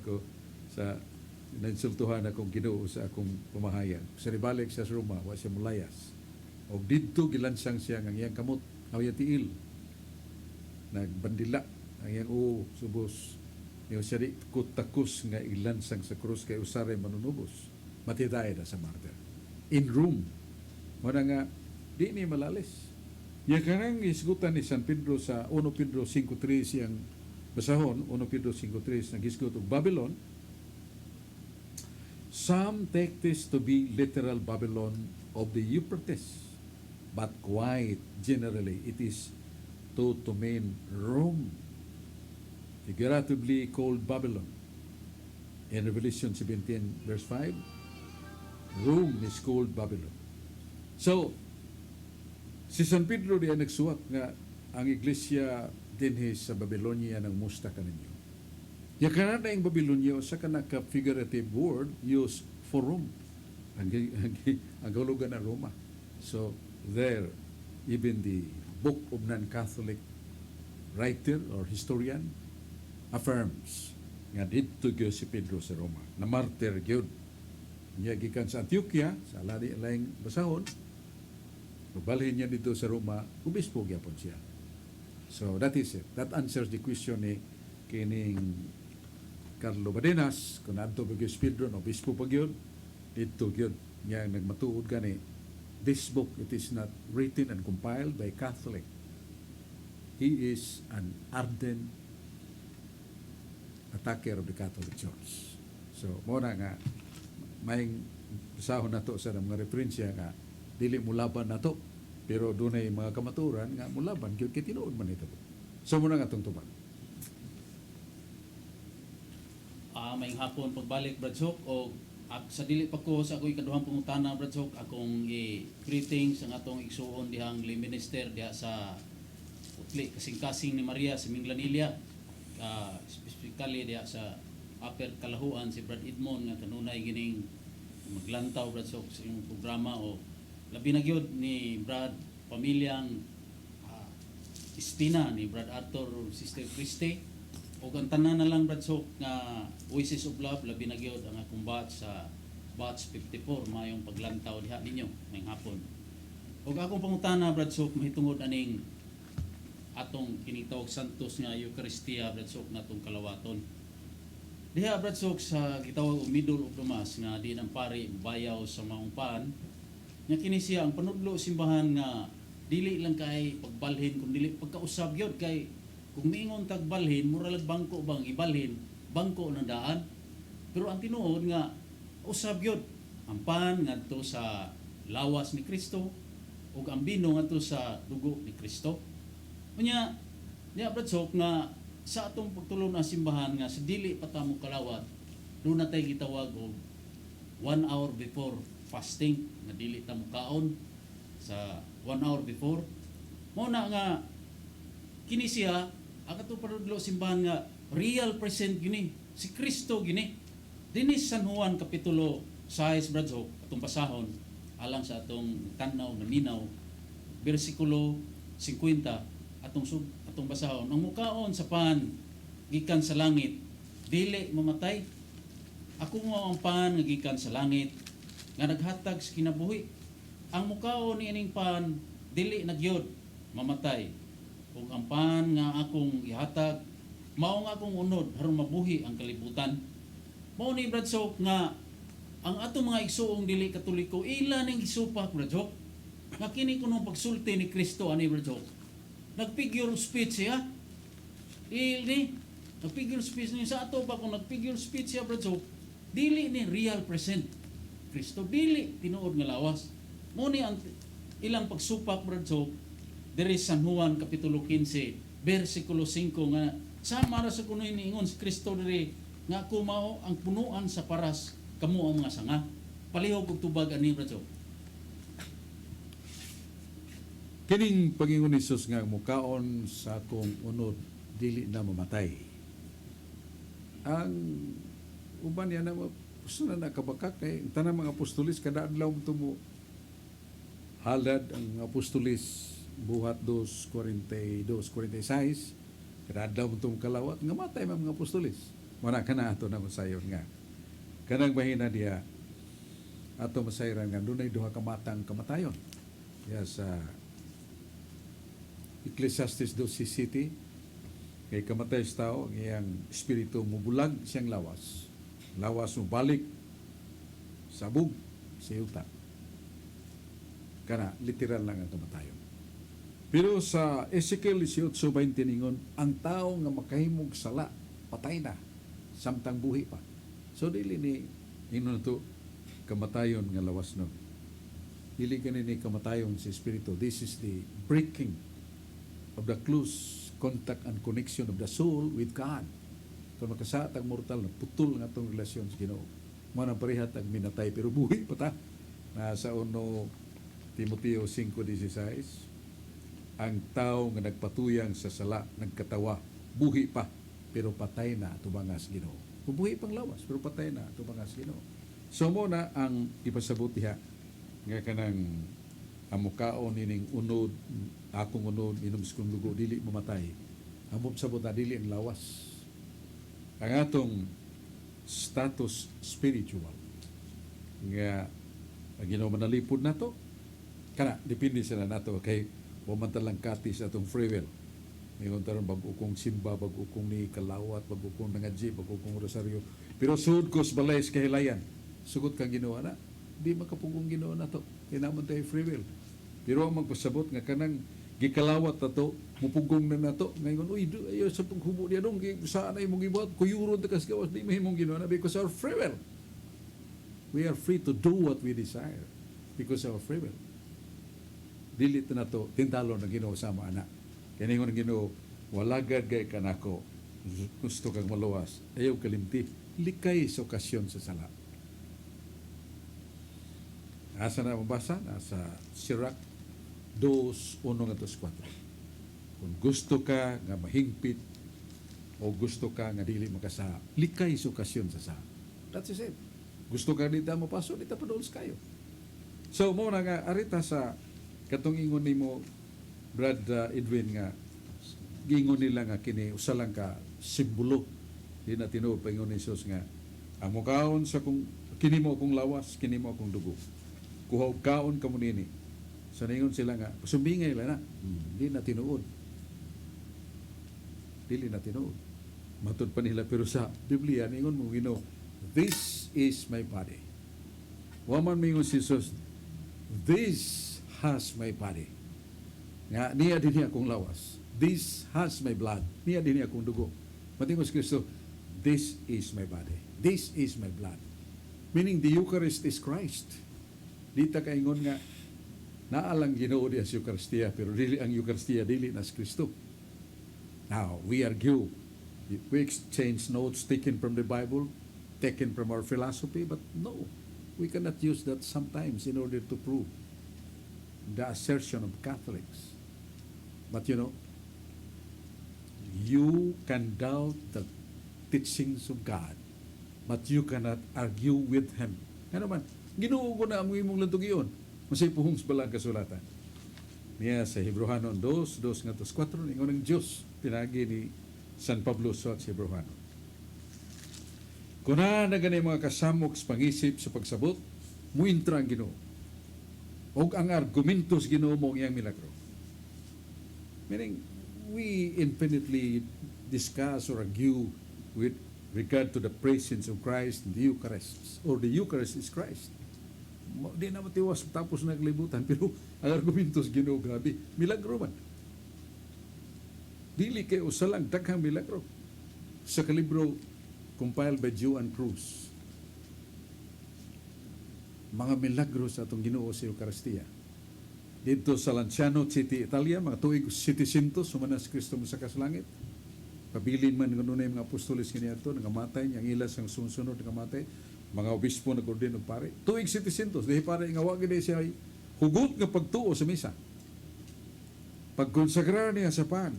akong Ginoo sa akong pamahayan. Sa ribalik sa Roma, wa siya mulayas. O didto gilansang siya ng iyang kamot, awya tiil. Nagbandila ang iyang subos. Yung siya di kutakus nga ilansang sa krus kay usare manunubos. Matitay na sa martyr. In Rome. Muna nga, di ni malalis. Yung kanang isgutan ni San Pedro sa 1 Pedro 5.3 siyang basahon, 1 Pedro 5.3 nag-isgut og Babylon. Some take this to be literal Babylon of the Euphrates, but quite generally it is to mean Rome, figuratively called Babylon. In Revelation 17 verse 5, Rome is called Babylon. So, si San Pedro diya nagsuwat nga ang iglesia dinhi sa Babylonia ng musta kaninyo. Ya kana na yung Babylonia sa kana ka figurative word used for Rome. Ang hulugan na Roma. So, there, even the book of non-Catholic writer or historian affirms nga dito gyud si Pedro sa Roma. Na martyr gyud. Niya gikan sa Antioquia, sa laing basahon, pagbalhin niya dito sa Roma, obispo gyapon siya. So, that is it. That answers the question ni kining Carlo Badenas, kung nato ba gyud Pedro, obispo pa gyud, dito gyud niya nagmatuod gani. This book, it is not written and compiled by Catholic. He is an ardent attacker of the Catholic Church. So, muna nga, may basahon na to sa mga referensya nga, dili mo laban na to Pero dunay mga kamaturan nga mulaban gyud kay tinuod man ito. So muna nga itong tuman. May hapon pagbalik Bradsok o sa dili pa ko sa ako'y kaduhang pangutana Bradsok akong greetings ang atong igsuon dihang lay minister diha sa Utli kasing-kasing ni Maria sa Minglanilla, specifically diha sa Upper Kalahuan si Brad Edmond nga kanunay gining maglantaw Bradsok sa iyong programa o labi na gyud ni Brad pamilyang Istina ni Brad Arthur Sister Christy o ang tanan na lang Bradsok nga Voices of Love labi na gyud ang akong batch sa batch 54 mayong paglantaw diha ninyo ngayong hapon. Og akong pangutana Bradsok mahitungod aning atong kinitawag Santos nga Eucharistia Bradsok natong kalawaton. Diha Bradsok sa gitawag og middle of the mass nga di nang pari bayaw sa maungpan nga kini siya ang panudlo simbahan nga dili lang kay pagbalhin kun dili pagkausab gyud kay kung miingon tagbalhin mura lang bangko bang ibalhin bangko ng daan pero ang tinuod nga usab gyud ang pan ngadto sa lawas ni Kristo ug ang bino ngadto sa dugo ni Kristo unya niya Bradsok nga sa atong pagtulong na simbahan nga sa dili pa ta mo kalawat do na tay gitawag og 1 hour before fasting nga dili ta mo kaon sa 1 hour before mo na nga kini siya ang atong panudlo simbahan nga real present gini si Kristo gini dinhi San Juan kapitulo 6 Bradsok atong basahon alang sa atong tanaw na minaw bersikulo 50 atong basahon ang mukaon sa pan gikan sa langit dili mamatay ako mo ang pan nga gikan sa langit nga naghatag sa kinabuhi ang mukaon ni ining pan dili nagyod mamatay ug ang pan nga akong ihatag mao nga akong unod aron mabuhi ang kalibutan mao ni Bradsok nga ang atong mga igsuong dili katoliko ila ning gisupak Bradsok nga kini kuno pagsulti ni Kristo ani Bradsok nag-figure speech siya nag-figure speech niya sa ato pa kung nag-figure speech siya Bradsok dili ni real present Kristo dili tinuod nga lawas mo ni ang ilang pagsupak Bradsok diri San Juan kapitulo 15 bersikulo 5 nga sama ra sa kuno iniingon si Kristo diri nga ako mao ang punuan sa paras kamo ang mga sanga palihog og tubag ani Bradsok. Kining pangingon ni Jesus nga mukaon sa akong unod dili na mamatay. Ang uban yan na gusto na nakabakak kay tanang mga apostolis kada adlaw mo halad ang apostolis buhat 2:42-46 kada adlaw mo kalawat nga matay mga apostolis. Wala ka na ato na masayon nga. Kanang bahina diya ato masayran nga dunay duha ka matang kamatayon. Kaya sa Ecclesiastes 12:7 kay kamatay sa tao ang iyang espiritu mubulag siyang lawas mo balik sabog sa yuta kana literal lang ang kamatayon. Pero sa Ezekiel 18:20 ningon ang tao nga makahimog sala patay na samtang buhi pa so dili ni ingon to kamatayon nga lawas no dili kanini kamatayon sa espiritu. This is the breaking of the close contact and connection of the soul with God. Kung makasat ang mortal, putol nga itong relasyon sa Ginoo. Mga parehat ang minatay, pero buhi pa ta. Nasa 1 Timoteo 5:16, ang tao nga nagpatuyang sa sala, nagkatawa, buhi pa, pero patay na tubangas Ginoo. Buhi pang lawas, pero patay na tubangas Ginoo. So mo na ang ipasabot diha nga kanang amukaon nining unod akong unod inom sa kong dugo dili mamatay amot sabot na dili ang lawas ang atong status spiritual nga ang Ginoo manalipod nato kana depende sa nato kay wa man talang kati sa atong free will ngayon taron bag-o kong simba bag-o kong ni kalawat bag-o kong nangadji bag-o kong rosaryo pero sud ko sa balay sa kahilayan sugot kang Ginoo na di makapugong Ginoo nato kay namon tayo free will. Pero ang magpasabot nga kanang gikalawat nato, mupugong na nato, ngayon, uy, ayo sa paghubo niya nung, saan ay mong ibuhat, kuyuron ta kas gawas, di mahimong ginawa na, because our free will. We are free to do what we desire, because of our free will. dili na to tintalo na Ginoo sama ana. Kani ngon Ginoo, walagad gay kanako. Gusto kang maluwas, ayaw kalimti, likay sa okasyon sa sala. Asa na mabasa? Nasa Sirach 2:1-4. Kung gusto ka nga mahingpit o gusto ka nga dili makasa, likay sa okasyon sa sala. That's it. Gusto ka dito mapaso, dito paduls kayo. So, mo na nga, arita sa katong ingon nimo Brad Edwin nga, gingon nila nga kini, usa lang ka simbolo. Di na tinuod pa ingon ni Jesus nga, ang mukaon sa kung, kini mo akong lawas, kini mo akong dugo. Kuha og kaon ka mo nini. So, naingon sila nga, sumbingay lang na. Di na tinuod. Dili na tinuod. Matod pa nila, pero sa Biblia, naingon mo, this is my body. Waman mingon si Jesus, this has my body. Nga, niya din niya akong lawas. This has my blood. Niya din niya akong dugo. Matingos Kristo, this is my body. This is my blood. Meaning, the Eucharist is Christ. Dita kaingon nga, naalang Ginoo di as Eucharistia, pero dili ang Eucharistia, dili nas Kristo. Now, we argue. We exchange notes taken from the Bible, taken from our philosophy, but no, we cannot use that sometimes in order to prove the assertion of Catholics. But you can doubt the teachings of God, but you cannot argue with Him. Ano man, Ginoo ko na ang imong lantog iyon. Masay puhong balang kasulatan. Niya sa Hebrehanon 2:4, ingon ng Diyos, pinagi ni San Pablo sa Hebrehanon. Kuna na ganay mga kasamok sa pangisip sa pagsabot, muintra ang Ginoo. O ang argumentos Ginoo mo ang iyang milagro. Meaning, we infinitely discuss or argue with regard to the presence of Christ in the Eucharist, or the Eucharist is Christ. Di na matiwas tapos naglibutan, pero ang argumentos Ginoo, grabe, milagro man. Dili kay usa lang daghang milagro. Sa kalibro compiled by Joan Cruz, mga milagro sa atong Ginoo sa Eucharistia. Dito sa Lanciano City, Italia, mga tuig 700 sumanas Kristo mo sa kaslangit. Pabilin man ng mga apostoles kaniadto, nangamatay niyang ilas ang sunsunod nangamatay. Mga obispo nag-ordain og pare. Tuig 700, dihi pare nga wa gid siya hugot nga pagtuo sa misa. Pagkonsagrar niya sa pan,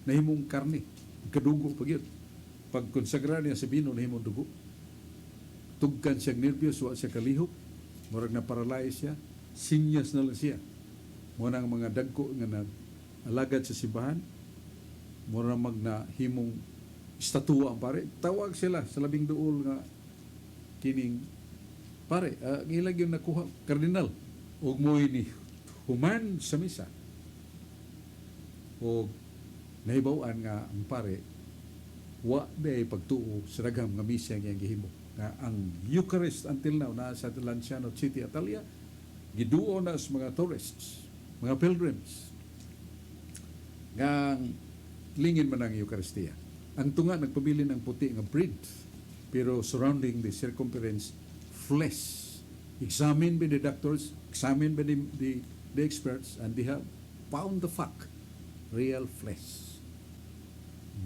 nahimong karne, kadugo pagyud. Pagkonsagrar niya sa bino, nahimong dugo. Tugkan siya nervyos, wa siya kalihok, murag na paralyze siya, sinyas na lang siya. Muna ang mga dagko nga nag-alagad sa simbahan, mura magna himong estatua ang pare. Tawag sila sa labing duol nga kining pare, ilag yung nakuha, kardinal, o mo'y ni human sa misa. O nahibawan nga ang pare, wa day pagtuo sa daghang nga misa nga gihimo. Nga ang Eucharist until now na sa Lanciano City, Italia, giduo na sa mga tourists, mga pilgrims, nga lingin man ang Eucharistia. Ang tunga nagpabili ng puti nga bread, pero surrounding the circumference, flesh. Examined by the doctors, examined by the experts, and they have found the fact, real flesh.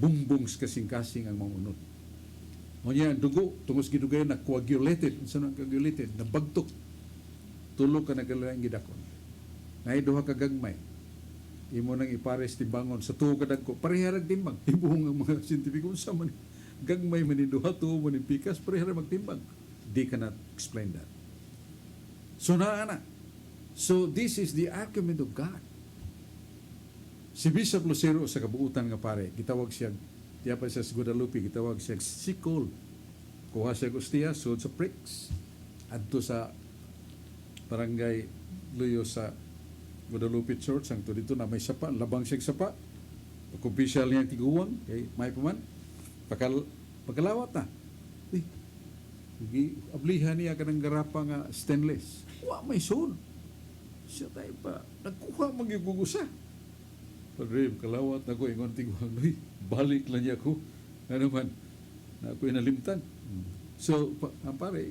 Bumbungs kasing-kasing ang mga unod. Ngunyan, dugo, tungos gidugay na coagulated, saan ang coagulated, nabagtok. Tulo ka nagalayang gidakon. Naiduha ka gagmay. Imo nang ipares timbangon sa tuho ka dagko, pareharag timbang. Ibuhong ang mga scientific, sa man gagmay maninduha to manipikas parehara magtimbang. They cannot explain that. So naana. So this is the argument of God. Si Bishop Lucero sa kabuutan nga pare, gitawag siya, tiya pa siya sa Guadalupe, gitawag siya sikol. Kuha siya gustiya, sud sa pricks. Adto sa barangay Luyo sa Guadalupe Church, ang to dito na may sapa, labang siya sapa. Pag-official niya tiguwang, kay may paman, pagkalawat na. Ablihan niya ka ng garapa nga stainless. Wa may sun. Siya tayo pa, nagkuha magigugusa. Padre, kalawat na ko, ingon tiguang, balik lang niya ko. Ano man, na ako inalimtan. So, ang pare,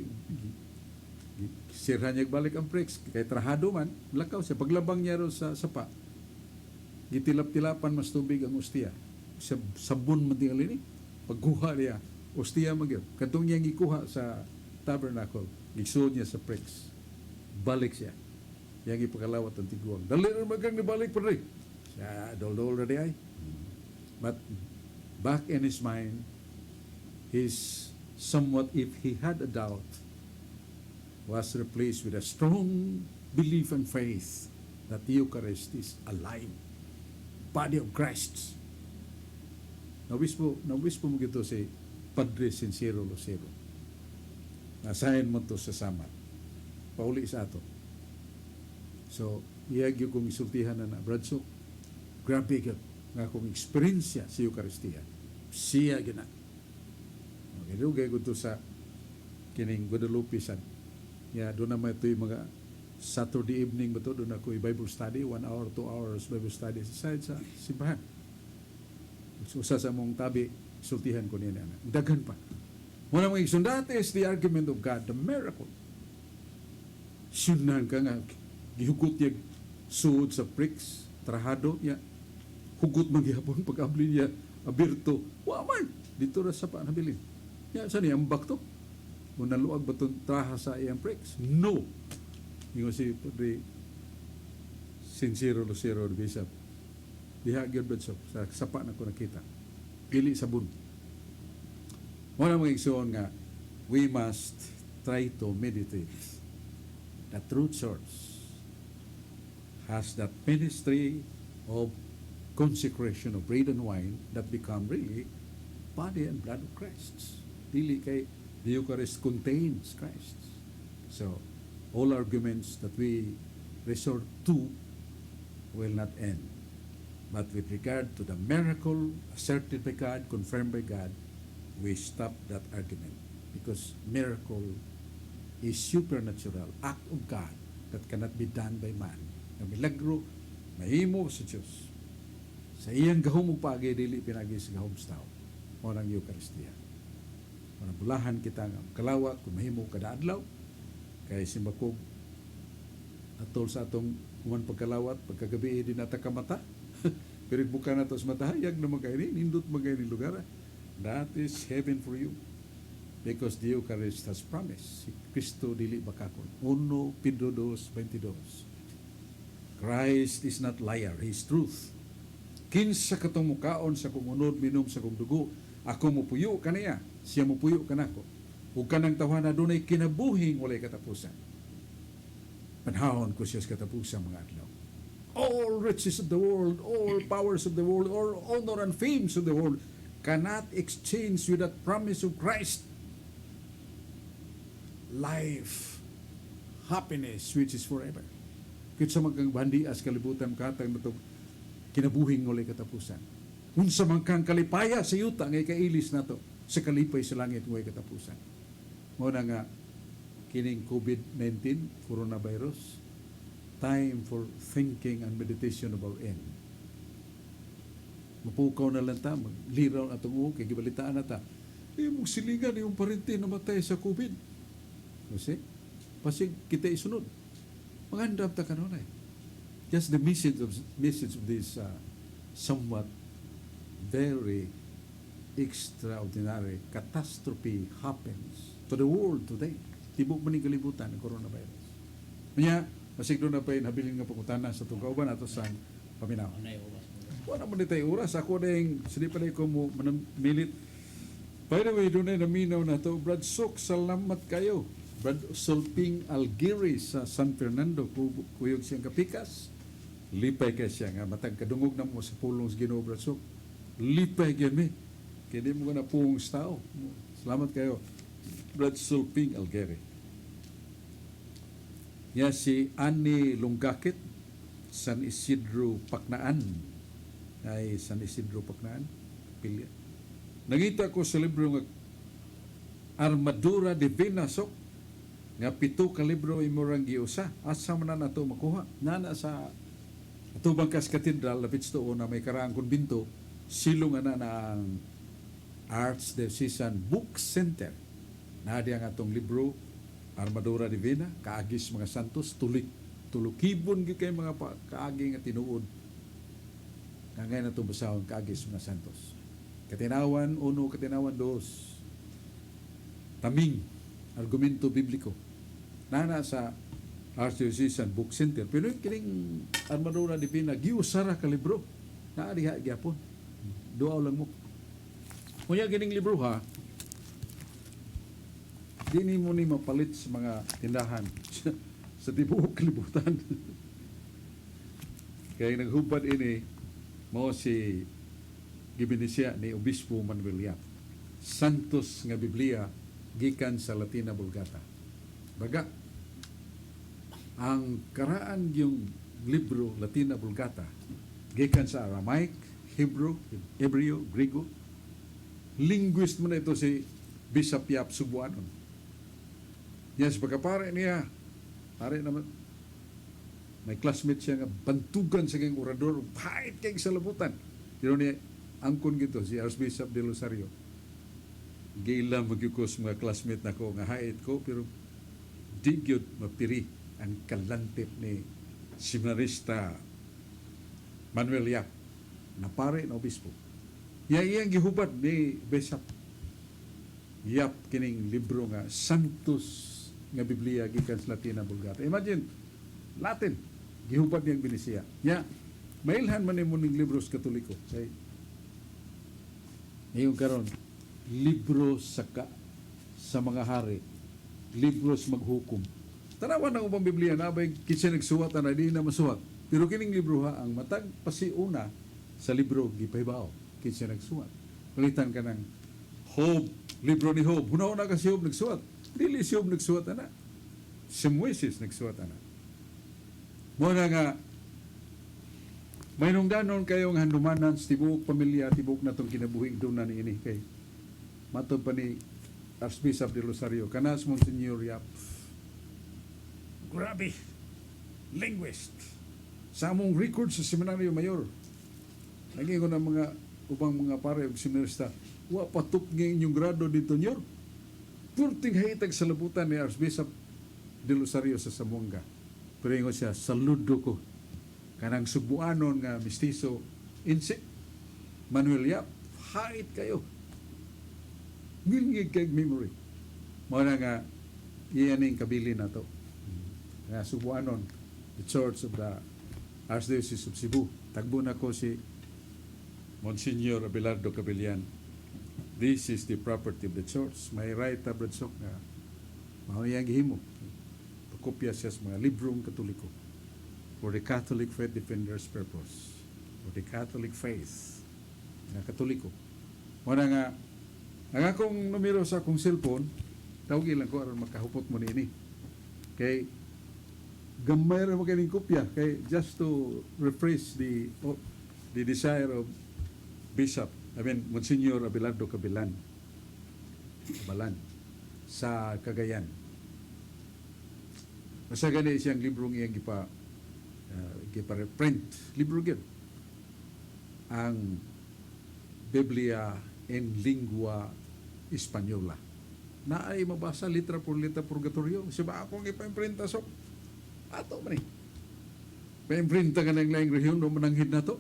sirhan niya balik ang brakes, kay trahado man, lakaw siya. Paglabang niya ro sa sapa, gitilap-tilapan mas tubig ang ustiya. Sabon man tingali ni, pagkuha niya, ustiya magyod. Katong niya gikuha sa tabernacle, gisuod niya sa brakes. Balik siya. Yang ipakalawat ang tiguang. Dali rin magang nibalik pa rin. Siya, dol-dol na di ay. But back in his mind, he's somewhat, if he had a doubt, was replaced with a strong belief and faith that the Eucharist is alive, body of Christ. Nawispo mo gito si Padre Sincero Lucero. Nasahin mo to sa sama. Pauli sa ato. So, iyag yung kong isultihan na Bradsok, grabe ka nga kong experience sa Eucharistia. Siya gina. Okay, dugay ko to sa kining Guadalupe San. Doon naman ito yung mga Saturday evening ba ito, doon ako yung Bible study, 1 hour, 2 hours Bible study sa simbahan. Usa sa mong tabi, sultihan ko niya na. Daghan pa. Muna mga igsoon, that is the argument of God, the miracle. Sunan ka nga, gihugot niya suod sa pricks, trahado niya, hugot maghihapon pag-abli niya, abirto, waman, dito na sa panabilin. Saan niya, ambak to? Kung naluag ba itong traha sa iyang pricks? No! Yung si Padre Sincero Lucero Bishop, diha gyud ba sa sapa na ko nakita. Pili sabon. Muna mga igsoon nga, we must try to meditate. The true church has that ministry of consecration of bread and wine that become really body and blood of Christ. Dili kay the Eucharist contains Christ. So, all arguments that we resort to will not end. But with regard to the miracle asserted by God, confirmed by God, we stop that argument. Because miracle is supernatural act of God that cannot be done by man. Ang milagro, mahimo sa Diyos. Sa iyang gahom pagi dili pinagi sa gahom sa tao. Morang Eucharistia. Morang bulahan kita nga kalawat kung mahimo kada adlaw kay simbakog atol sa atong human pagkalawat pagkagabi din nata kamata. Pero buka na to sa matahayag na magkaini, nindot magkaini lugar. That is heaven for you. Because the Eucharist has promised. Si Cristo dili bakakon. 1 Pedro 2:22. Christ is not liar, He is truth. Kinsa katong mukaon sa kumunod minom sa kong dugo, ako mupuyo kaniya, siya mupuyo kanako. Ug kanang tawhana dunay kinabuhing walay katapusan. Panahon ko siya sa katapusan mga adlaw. All riches of the world, all powers of the world, all honor and fames of the world cannot exchange with that promise of Christ. Life, happiness, which is forever. Kitsa magkang bandias kalibutan katang nato kinabuhing walay katapusan. Unsa man kang kalipaya sa yuta ngay kailis nato sa kalipay sa langit walay katapusan. Mo na nga kining COVID-19 coronavirus, time for thinking and meditation of our end. Mapukaw na lang ta, magliraw na itong kay gibalitaan na ta. Mong silingan yung parinti na matay sa COVID. Kasi, pasig kita isunod. Magandam ta kanunay. Just the message of this somewhat very extraordinary catastrophe happens to the world today. Tibok man yung kalibutan ng coronavirus. Kanya, masig doon na pa yung habilin nga pangutana sa itong kauban ato sa paminaw. Wala mo nito yung oras. Ako na yung, sili pa na ko mo manamilit. By the way, doon na naminaw na ito. Brad Sok, salamat kayo. Brad Solping Algiri sa San Fernando, kuyog siyang kapikas. Lipay ka siya nga. Matag kadungog na mo sa pulong sa Ginoo, Brad Sok. Lipay ka mi. Kaya di mo ka na pung tao. Salamat kayo. Brad Solping Algiri. Ya si Ani Lunggakit, San Isidro Paknaan. Ay San Isidro Paknaan. Pilya. Nangita ko sa libro nga Armadura Divina Sok nga 7 ka libro imurang giusa. Asa man na nato makuha? Nana sa atubang kas katedral lapit sa na may karaang konbinto, silong na ang Archdiocesan Book Center. Nadiya nga atong libro Armadura Divina, kaagis mga santos, tulukibon gyud kay mga kaagi nga tinuod. Kangay na ito basahon kaagis mga santos. Katinawan 1, katinawan 2. Taming, argumento bibliko. Nana sa Archdiocesan Book Center. Pero yung kining Armadura Divina, giusara ka libro. Naadiha gyapon. Duaw lang mo. Kunya kining libro ha, dini mo ni mapalit sa mga tindahan sa tibuok kalibutan. Kaya naghubad ini mo si gibinisya ni Obispo Manuel Yap. Santos nga Biblia gikan sa Latina Vulgata. Baga, ang karaan yung libro Latina Vulgata gikan sa Aramaic, Hebrew, Hebreo, Griego. Linguist mo na ito si Bishop Yap Subuanon. Yes, pagkapare niya, pare naman, may classmate siya nga bantugan sa kayong orador, hait kayong salabutan. Pero niya, angkon gito, si Archbishop de Rosario. Gila magyukos mga classmate na ko, nga hait ko, pero di gyud mapiri ang kalantip ni seminarista Manuel Yap, na pare na obispo. Iyang gihubad ni Bishop Yap kining libro nga Santos nga Biblia gikan sa Latina Vulgata. Imagine, Latin, gihubad niyang binisiya. Nya, mailhan man mo ning libro sa Katoliko. Say, ngayon karon, libro sa mga hari, libro sa maghukom. Tanawan ang ubang Biblia na abay kinsa nagsuwat na di na masuwat. Pero kining libro ha, ang matag pasiuna sa libro gipahibaw kinsa nagsuwat. Palitan ka ng Job, libro ni Job. Huna-una ka si Job nagsuwat. Dili si Job nagsuwat na. Si Moises nagsuwat na. Muna nga, may nungdanon kayong handumanan sa tibuok pamilya, tibuok na itong kinabuhing doon na ni ini. Kay matod pa ni Archbishop de Rosario, kanas Monsignor Yap. Grabe, linguist. Sa among record sa Seminaryo Mayor, naging ko ng mga upang mga pare o seminarista, wa patok nga inyong grado dito nyor. Purting haitag sa labutan ni Archbishop de Rosario sa Zamboanga. Pero ingo siya, saludo ko. Kanang Subuanon nga mistiso, insik, Manuel Yap, hait kayo. Ngilngig kay memory. Muna nga, iyan yung kabili na to. Nga Subuanon, the Church of the Archdiocese of Cebu. Tagbo na ko si Monsignor Abelardo Cabellan. This is the property of the church. May right abradsok nga mahuyang gihimo. Pakopya siya sa mga librong Katoliko for the Catholic Faith Defenders purpose. For the Catholic faith nga Katoliko. Muna nga, ang akong numero sa akong cellphone, tawag lang ko aron makahupot mo ni. Kay gamay ra mo kining kopya kay just to refresh the desire of Bishop, Monsignor Abelardo Cabellan sa Cagayan. Masa gani siyang librong iyang gipa-reprint. Libro gyud. Ang Biblia en lingua Espanyola. Na ay mabasa litra por litra purgatorio. Siya akong ipa-imprinta so ato man eh. Pa-imprinta ka ng laing rehiyon no mananghid na to.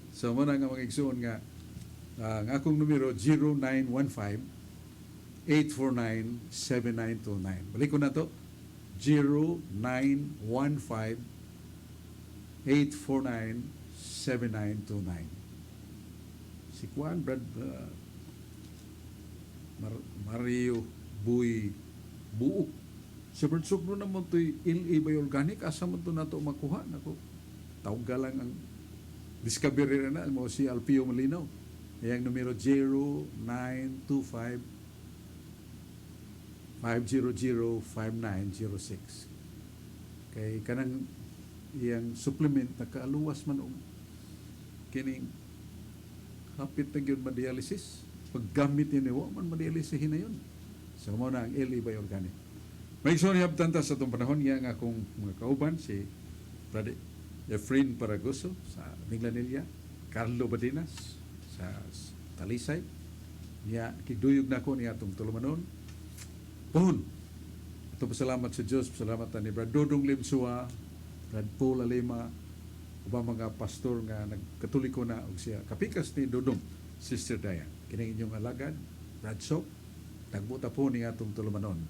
So, muna nga mga igsoon nga, ang akong numero 0915-849-7929. Balik ko na to, 0915-849-7929. Si Juan Brad Mario Buy Buok. Sa Bertsok mo naman ito'y LA Organic, asa mo ito na ito makuha. Naku, tawag galang ang discovery na mo si Alpio Malinaw. Yang numero 0925-500-5906. Kay kanang iyang supplement na kaaluwas man kining hapit na yun ma-dialysis. Paggamit yun, man ma-dialysis na yun. So mo na ang LA Organic. May isong habtanta sa itong panahon nga nga akong mga kauban, si Brother Efrain Paragoso sa Minglanilla, Carlo Badinas sa Talisay, niya kiduyog na ko niya itong tulumanon. Puhon, Ito pasalamat sa Diyos, pasalamat ni Brad Dodong Limsua, Brad Paul Alima, ubang mga pastor nga nagkatoliko na og siya. Kapikas ni Dodong, Sister Daya. Kining inyong alagad, Brad Sok, tagbuta po ni atong tulumanon.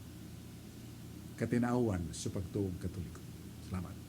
Katinawan sa pagtuong katoliko. Salamat.